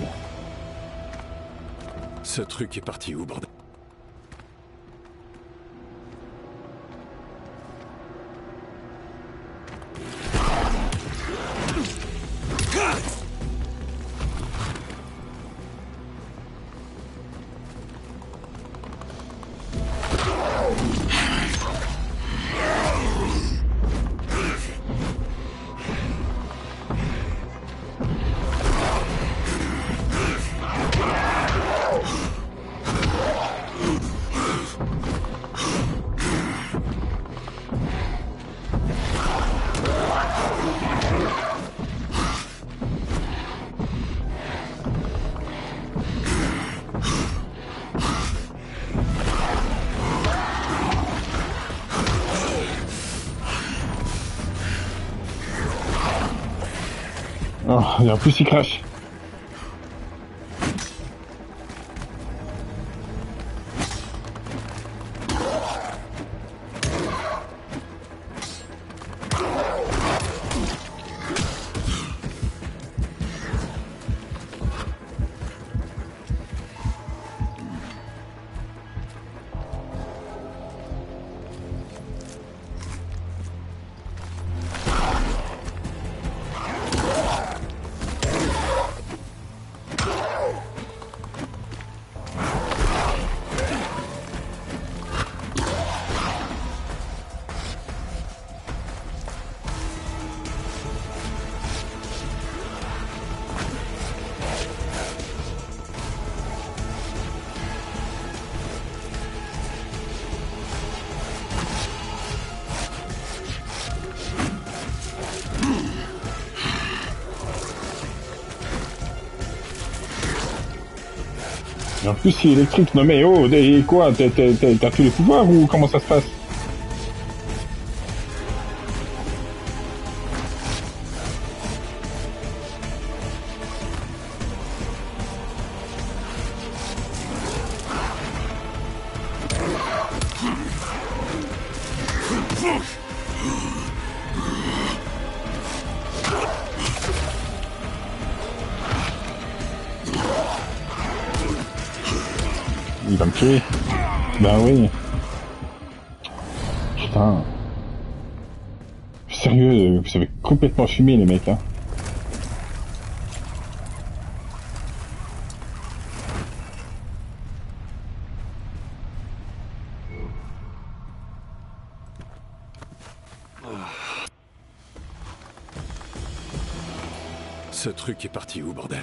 Ce truc est parti où, bordel? Oh, et en plus il crache. Et en plus c'est électrique, non mais oh, et quoi, t'as tous les pouvoirs ou comment ça se passe? Il va me tuer. Ben oui. Putain. Sérieux, vous avez complètement fumé les mecs, hein. Ce truc est parti où, bordel?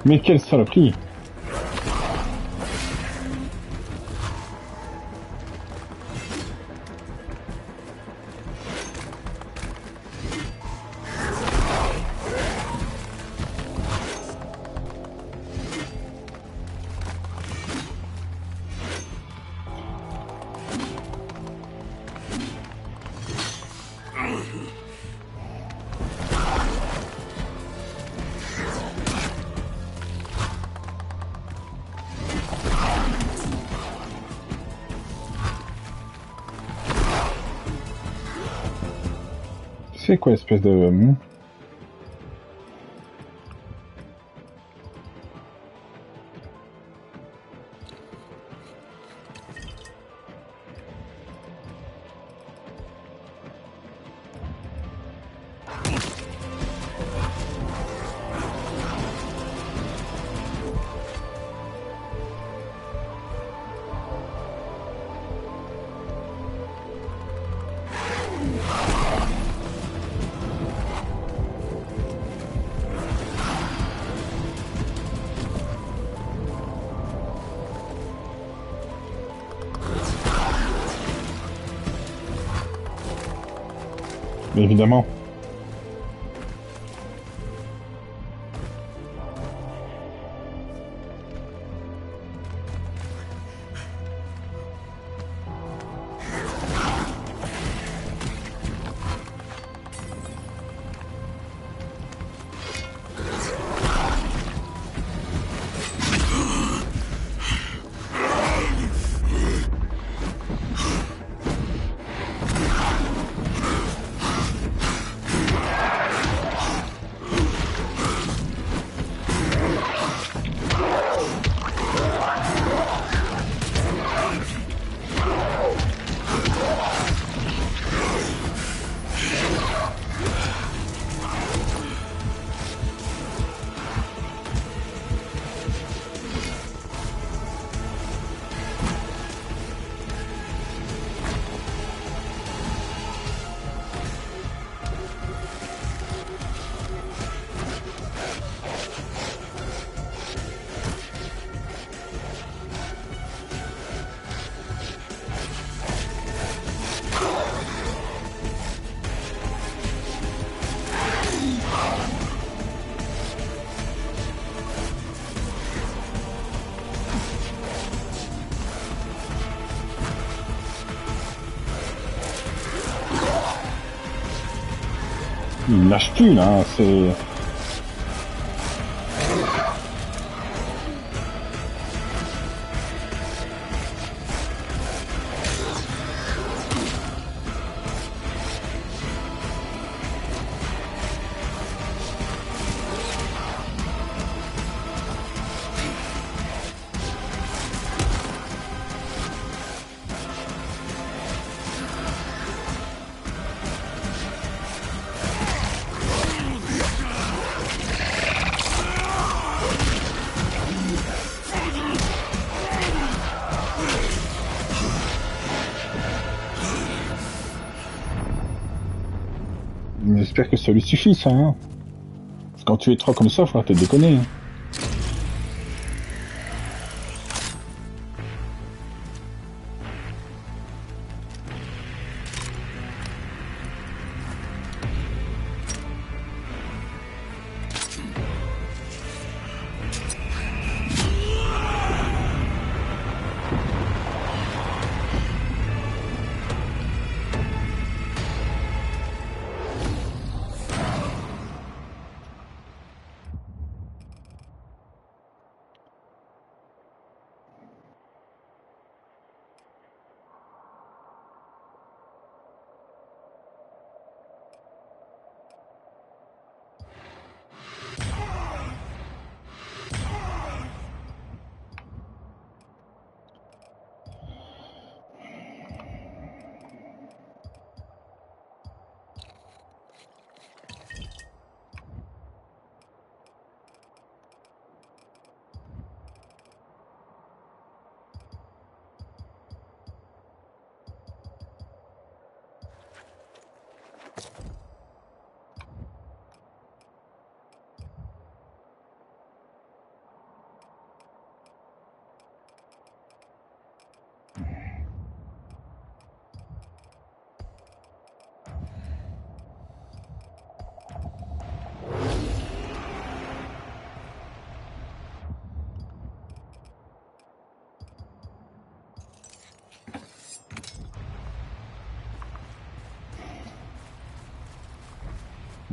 Mais quelle saloperie! C'est quoi espèce de... Mais évidemment. Il lâche plus là, c'est... J'espère que ça lui suffit, ça, hein. Parce que quand tu es trois comme ça, faut arrêter de déconner, hein.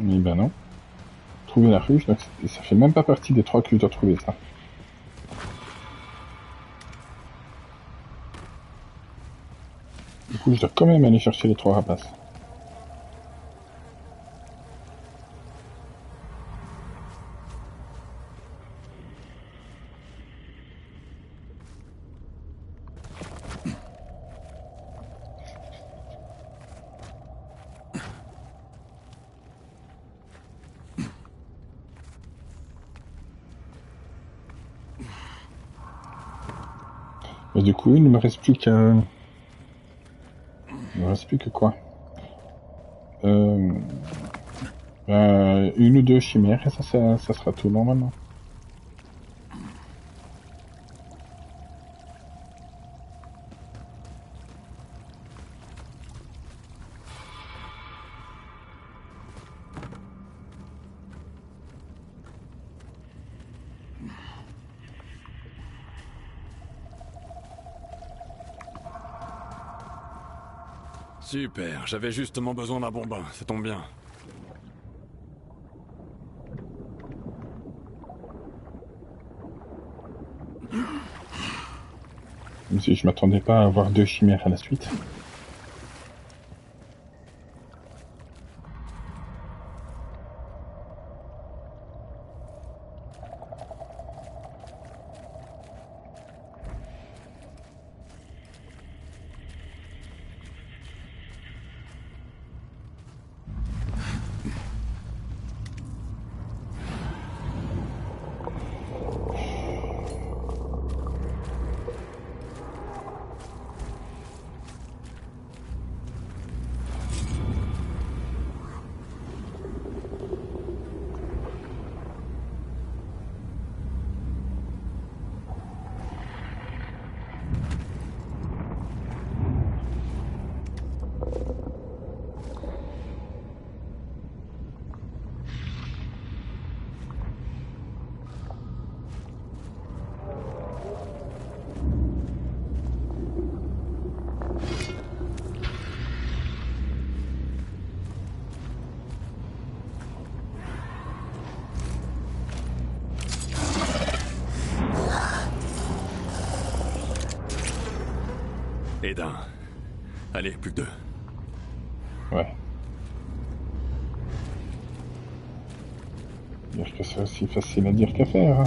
Eh ben non. Trouver la ruche, donc ça fait même pas partie des 3 que je dois trouver, ça. Du coup, je dois quand même aller chercher les 3 rapaces. Et du coup, il ne me reste plus qu'à... Il me reste plus que quoi une ou deux chimères, et ça sera tout normalement. Super, j'avais justement besoin d'un bon bain, ça tombe bien. Même si je m'attendais pas à avoir 2 chimères à la suite. Et d'un. Allez, plus que 2. Ouais. Dire que c'est aussi facile à dire qu'à faire. Hein.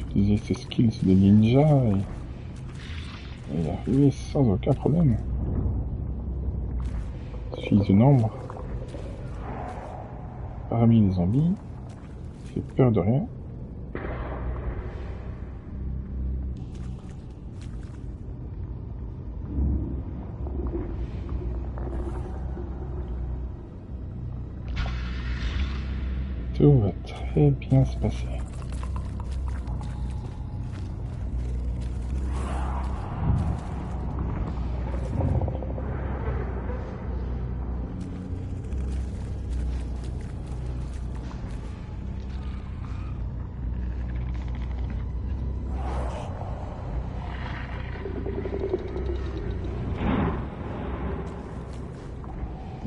Utiliser ses skills de ninja et y arriver sans aucun problème. Suffit de nombre. Parmi les zombies. J'ai peur de rien. Tout va très bien se passer.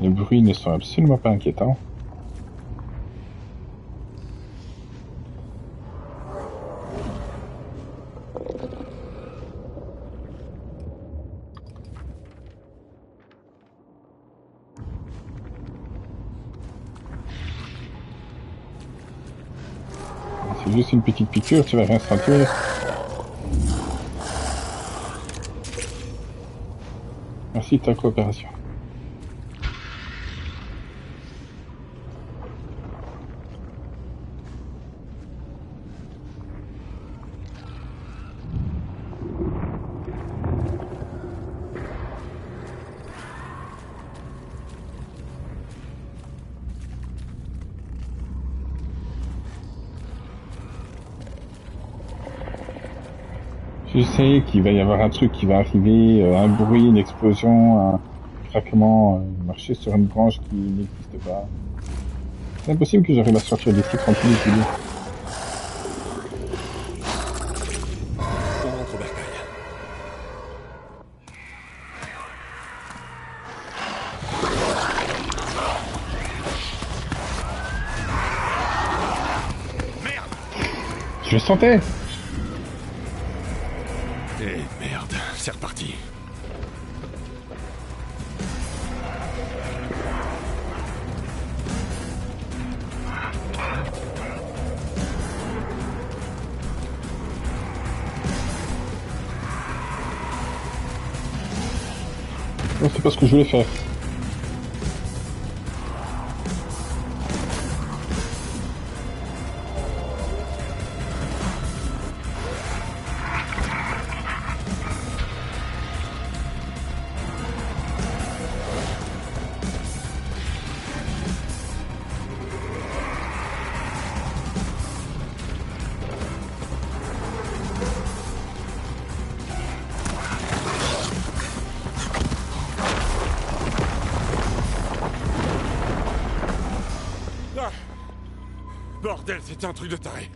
Les bruits ne sont absolument pas inquiétants. C'est juste une petite piqûre, tu vas rien sentir. Merci de ta coopération. Je sais qu'il va y avoir un truc qui va arriver, un bruit, une explosion, un craquement, marcher sur une branche qui n'existe pas. C'est impossible que j'arrive à sortir d'ici tranquille, je dis. On rentre au bercail. Je le sentais! Eh merde, c'est reparti. Non, c'est pas ce que je voulais faire. Bordel, c'était un truc de taré.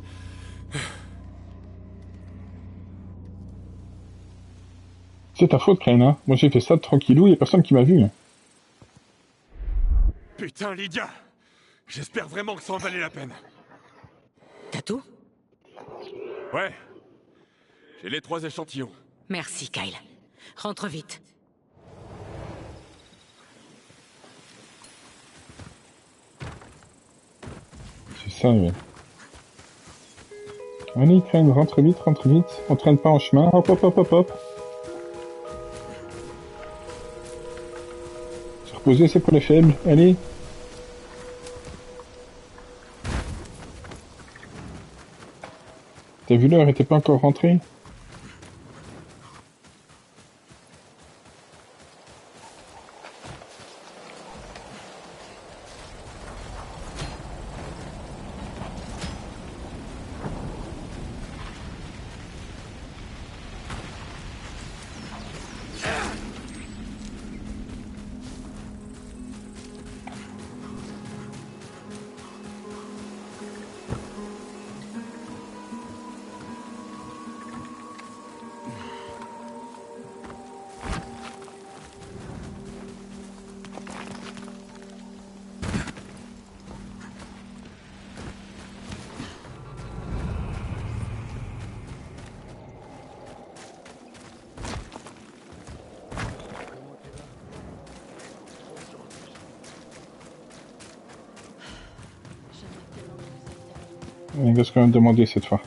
C'est ta faute, Crane, hein. Moi j'ai fait ça tranquillou, y a personne qui m'a vu. Putain, Lydia! J'espère vraiment que ça en valait la peine. T'as tout? Ouais. J'ai les 3 échantillons. Merci, Kyle. Rentre vite. C'est ça, oui. Allez, Crane, rentre vite, on traîne pas en chemin, hop, hop, hop, hop, hop. Se reposer, c'est pour les faibles, allez. T'as vu l'heure, elle était pas encore rentrée? Il va se quand même demander cette fois.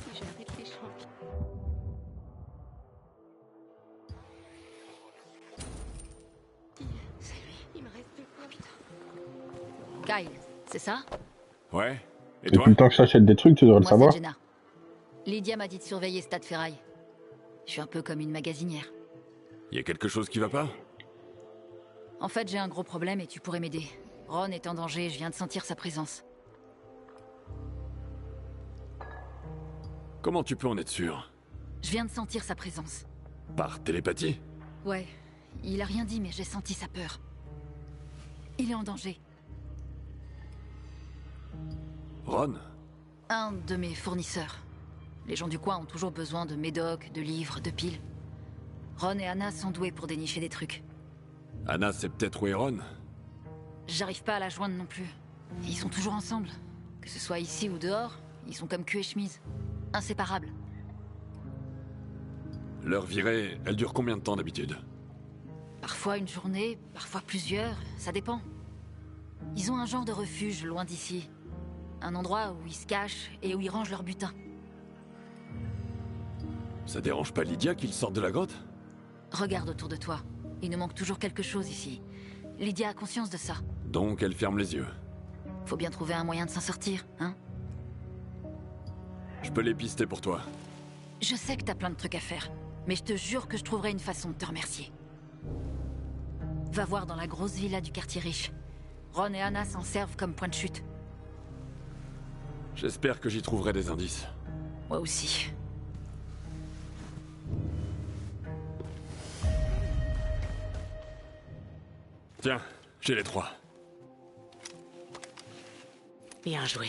Kyle, c'est ça? Ouais. Et Depuis toi? le temps que j'achète des trucs, tu devrais le Moi, savoir. c'est Jenna. Lydia m'a dit de surveiller Stade Ferraille. Je suis un peu comme une magasinière. Y a quelque chose qui va pas? En fait, j'ai un gros problème et tu pourrais m'aider. Ron est en danger, je viens de sentir sa présence. Comment tu peux en être sûr? Je viens de sentir sa présence. Par télépathie? Ouais, il a rien dit, mais j'ai senti sa peur. Il est en danger. Ron? Un de mes fournisseurs. Les gens du coin ont toujours besoin de médocs, de livres, de piles. Ron et Anna sont doués pour dénicher des trucs. Anna, c'est peut-être où est Ron? J'arrive pas à la joindre non plus. Ils sont toujours ensemble. Que ce soit ici ou dehors, ils sont comme cul et chemise. Inséparables. Leur virée, elle dure combien de temps d'habitude? Parfois une journée, parfois plusieurs, ça dépend. Ils ont un genre de refuge loin d'ici. Un endroit où ils se cachent et où ils rangent leur butin. Ça dérange pas Lydia qu'ils sortent de la grotte? Regarde autour de toi. Il nous manque toujours quelque chose ici. Lydia a conscience de ça. Donc elle ferme les yeux. Faut bien trouver un moyen de s'en sortir, hein? Je peux les pister pour toi. Je sais que t'as plein de trucs à faire, mais je te jure que je trouverai une façon de te remercier. Va voir dans la grosse villa du quartier riche. Ron et Anna s'en servent comme point de chute. J'espère que j'y trouverai des indices. Moi aussi. Tiens, j'ai les 3. Bien joué.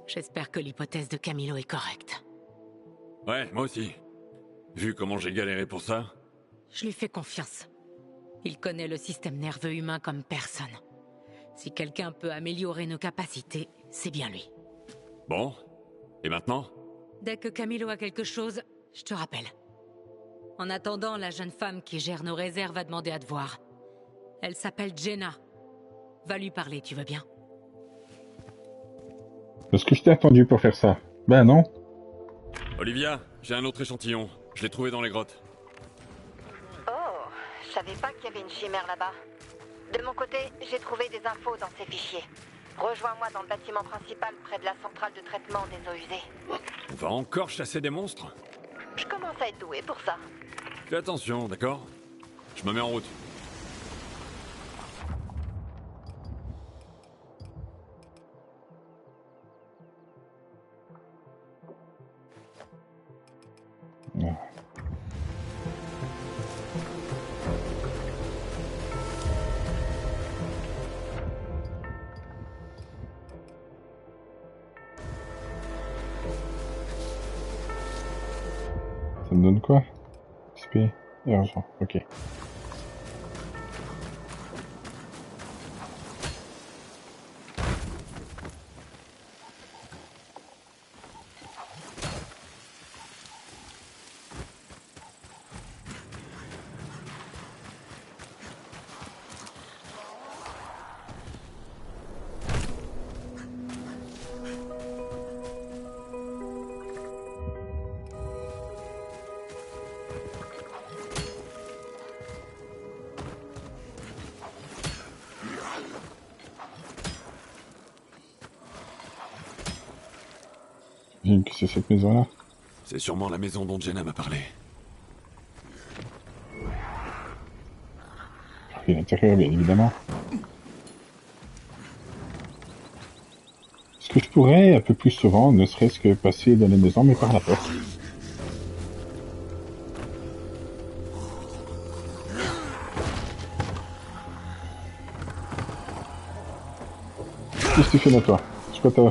J'espère que l'hypothèse de Camilo est correcte. Ouais, moi aussi. Vu comment j'ai galéré pour ça. Je lui fais confiance. Il connaît le système nerveux humain comme personne. Si quelqu'un peut améliorer nos capacités, c'est bien lui. Bon, et maintenant? Dès que Camilo a quelque chose, je te rappelle. En attendant, la jeune femme qui gère nos réserves a demandé à te voir. Elle s'appelle Jenna. Va lui parler, tu veux bien? Est-ce que je t'ai attendu pour faire ça? Ben non. Olivia, j'ai un autre échantillon. Je l'ai trouvé dans les grottes. Oh, je savais pas qu'il y avait une chimère là-bas. De mon côté, j'ai trouvé des infos dans ces fichiers. Rejoins-moi dans le bâtiment principal près de la centrale de traitement des eaux usées. On va encore chasser des monstres? Je commence à être doué pour ça. Fais attention, d'accord? Je me mets en route. Ça me donne quoi? XP et argent, ok. J'imagine que c'est cette maison-là. C'est sûrement la maison dont Jenna m'a parlé. Et l'intérieur, bien évidemment. Est-ce que je pourrais un peu plus souvent, ne serait-ce que passer dans la maison, mais par la porte? Qu'est-ce que tu fais là, toi? Squatter.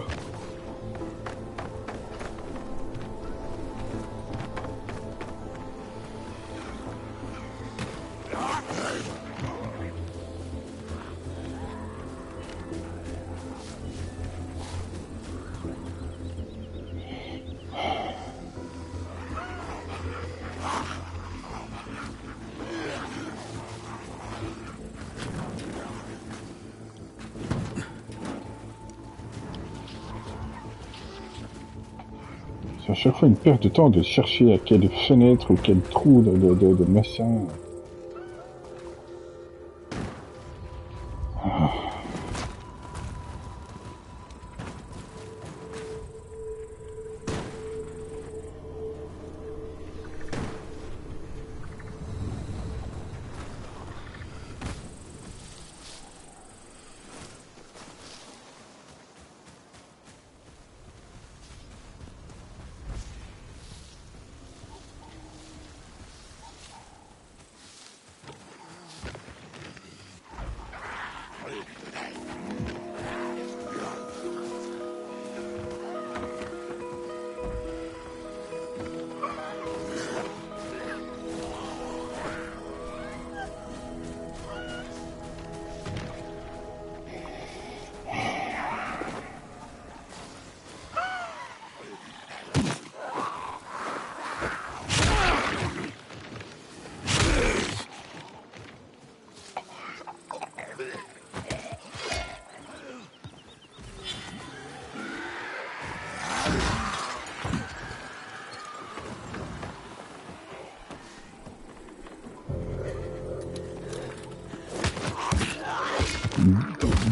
C'est à chaque fois une perte de temps de chercher à quelle fenêtre ou quel trou de machin.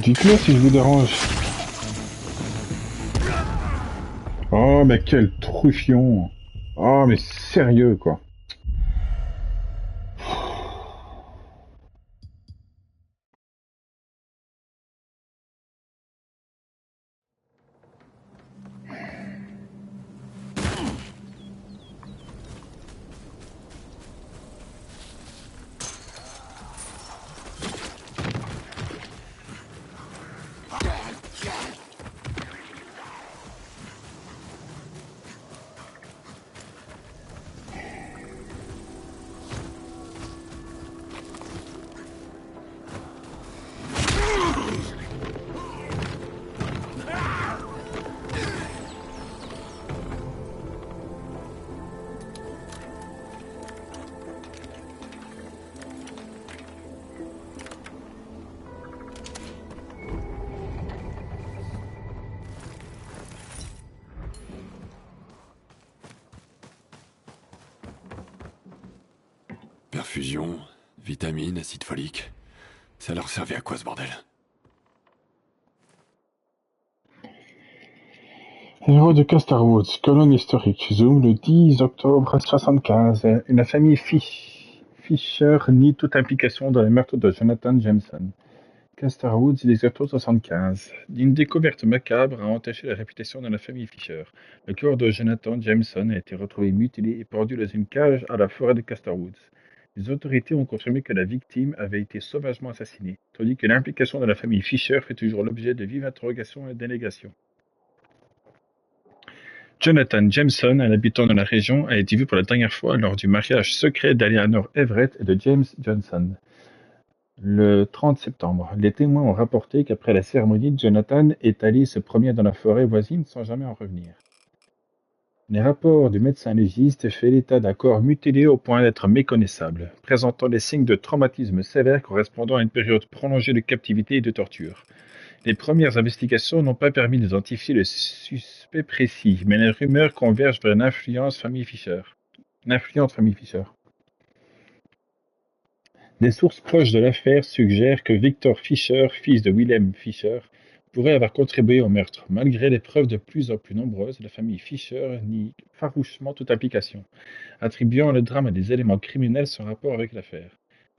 Dites-moi si je vous dérange. Oh, mais quel truffion. Oh, mais sérieux, quoi. Perfusion, vitamines, acide folique. Ça leur servait à quoi ce bordel? Héros de Castorwoods, colonne historique. Zoom le 10 octobre 75. Une famille Fisher nie toute implication dans le meurtre de Jonathan Jameson. Castorwoods, les octobre 75. Une découverte macabre a entaché la réputation de la famille Fisher. Le corps de Jonathan Jameson a été retrouvé mutilé et pendu dans une cage à la forêt de Castorwoods. Les autorités ont confirmé que la victime avait été sauvagement assassinée, tandis que l'implication de la famille Fisher fait toujours l'objet de vives interrogations et dénégations. Jonathan Jameson, un habitant de la région, a été vu pour la dernière fois lors du mariage secret d'Eleanor Everett et de James Johnson. Le 30 septembre, les témoins ont rapporté qu'après la cérémonie, Jonathan est allé se promener dans la forêt voisine sans jamais en revenir. Les rapports du médecin légiste fait l'état d'un corps mutilé au point d'être méconnaissable, présentant des signes de traumatisme sévère correspondant à une période prolongée de captivité et de torture. Les premières investigations n'ont pas permis d'identifier le suspect précis, mais les rumeurs convergent vers une influente famille Fisher. Des sources proches de l'affaire suggèrent que Victor Fisher, fils de Wilhelm Fisher, pourrait avoir contribué au meurtre. Malgré les preuves de plus en plus nombreuses, la famille Fisher nie farouchement toute implication, attribuant le drame à des éléments criminels sans rapport avec l'affaire.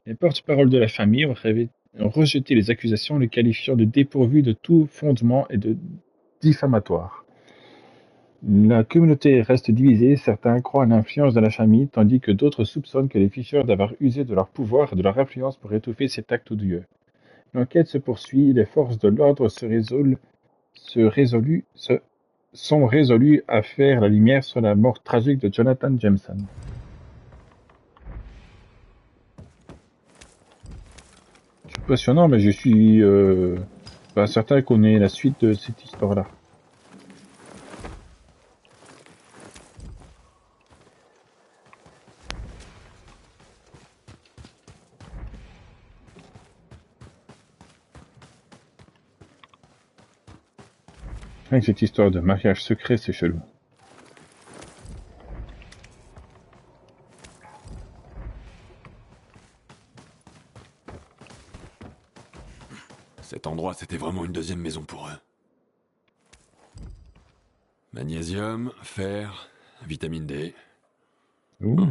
Les porte-paroles de la famille ont rejeté les accusations, les qualifiant de dépourvues de tout fondement et de diffamatoires. La communauté reste divisée, certains croient à l'influence de la famille, tandis que d'autres soupçonnent que les Fisher d'avoir usé de leur pouvoir et de leur influence pour étouffer cet acte odieux. L'enquête se poursuit, les forces de l'ordre sont résolues à faire la lumière sur la mort tragique de Jonathan Jameson. C'est passionnant, mais je suis pas certain qu'on ait la suite de cette histoire-là. Avec cette histoire de mariage secret, c'est chelou. Cet endroit, c'était vraiment une deuxième maison pour eux. Magnésium, fer, vitamine D. Ouh.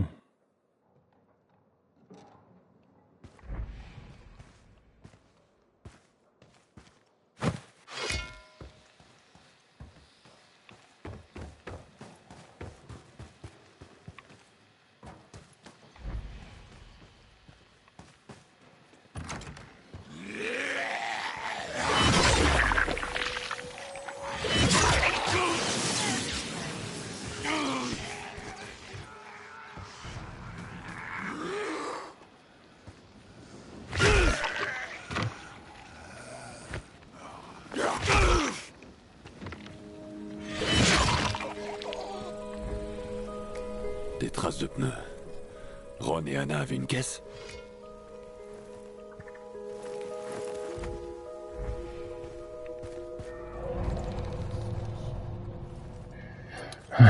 Des traces de pneus. Ron et Anna avaient une caisse. Un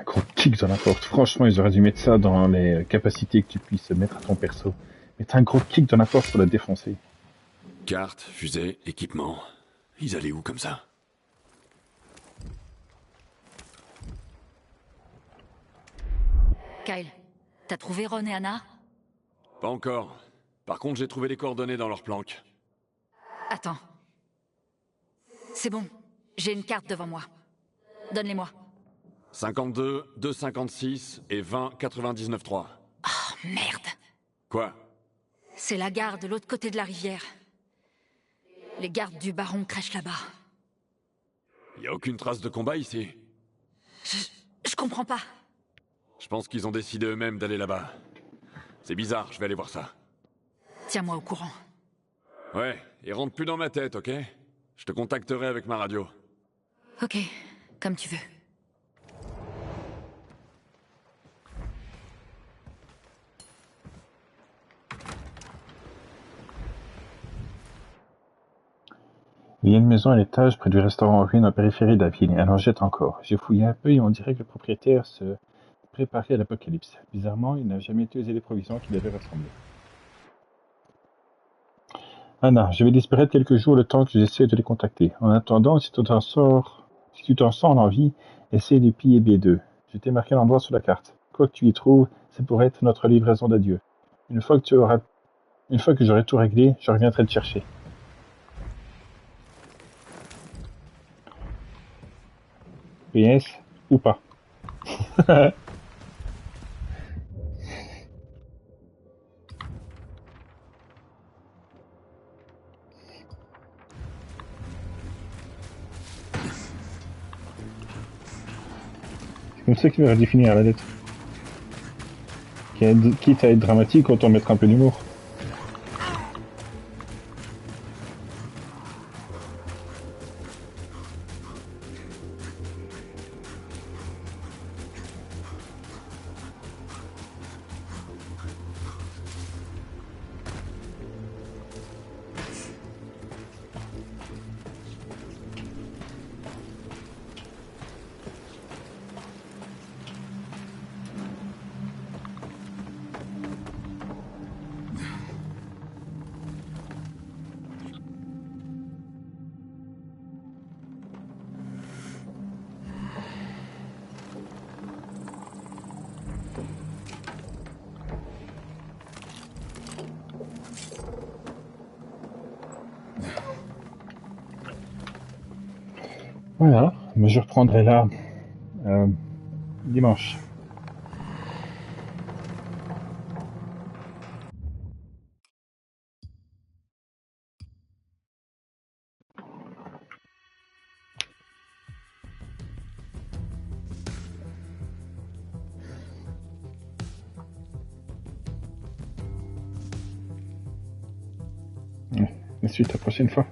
gros kick dans la porte. Franchement, ils auraient dû mettre ça dans les capacités que tu puisses mettre à ton perso. Mettre un gros kick dans la porte pour la défoncer. Cartes, fusées, équipements. Ils allaient où comme ça? Kyle, t'as trouvé Ron et Anna? Pas encore. Par contre, j'ai trouvé les coordonnées dans leur planque. Attends. C'est bon, j'ai une carte devant moi. Donne-les-moi. 52, 256 et 20, 99-3. Oh, merde. Quoi? C'est la gare de l'autre côté de la rivière. Les gardes du baron crèchent là-bas. Y a aucune trace de combat ici. Je comprends pas. Je pense qu'ils ont décidé eux-mêmes d'aller là-bas. C'est bizarre, je vais aller voir ça. Tiens-moi au courant. Ouais, et rentre plus dans ma tête, ok? Je te contacterai avec ma radio. Ok, comme tu veux. Il y a une maison à l'étage près du restaurant en ruine en périphérie de la ville. Elle en jette encore. J'ai fouillé un peu et on dirait que le propriétaire se préparait à l'apocalypse. Bizarrement, il n'a jamais utilisé les provisions qu'il avait rassemblées. Anna, je vais disparaître quelques jours le temps que j'essaie de les contacter. En attendant, si tu t'en sens en envie, essaie de piller B2. Je t'ai marqué l'endroit sur la carte. Quoi que tu y trouves, ça pourrait être notre livraison d'adieu. Une fois que j'aurai tout réglé, je reviendrai te chercher. PS ou pas. comme ça qu'il va définir la lettre. Quitte à être dramatique, autant mettre un peu d'humour. Voilà, mais je reprendrai là dimanche. La suite la prochaine fois.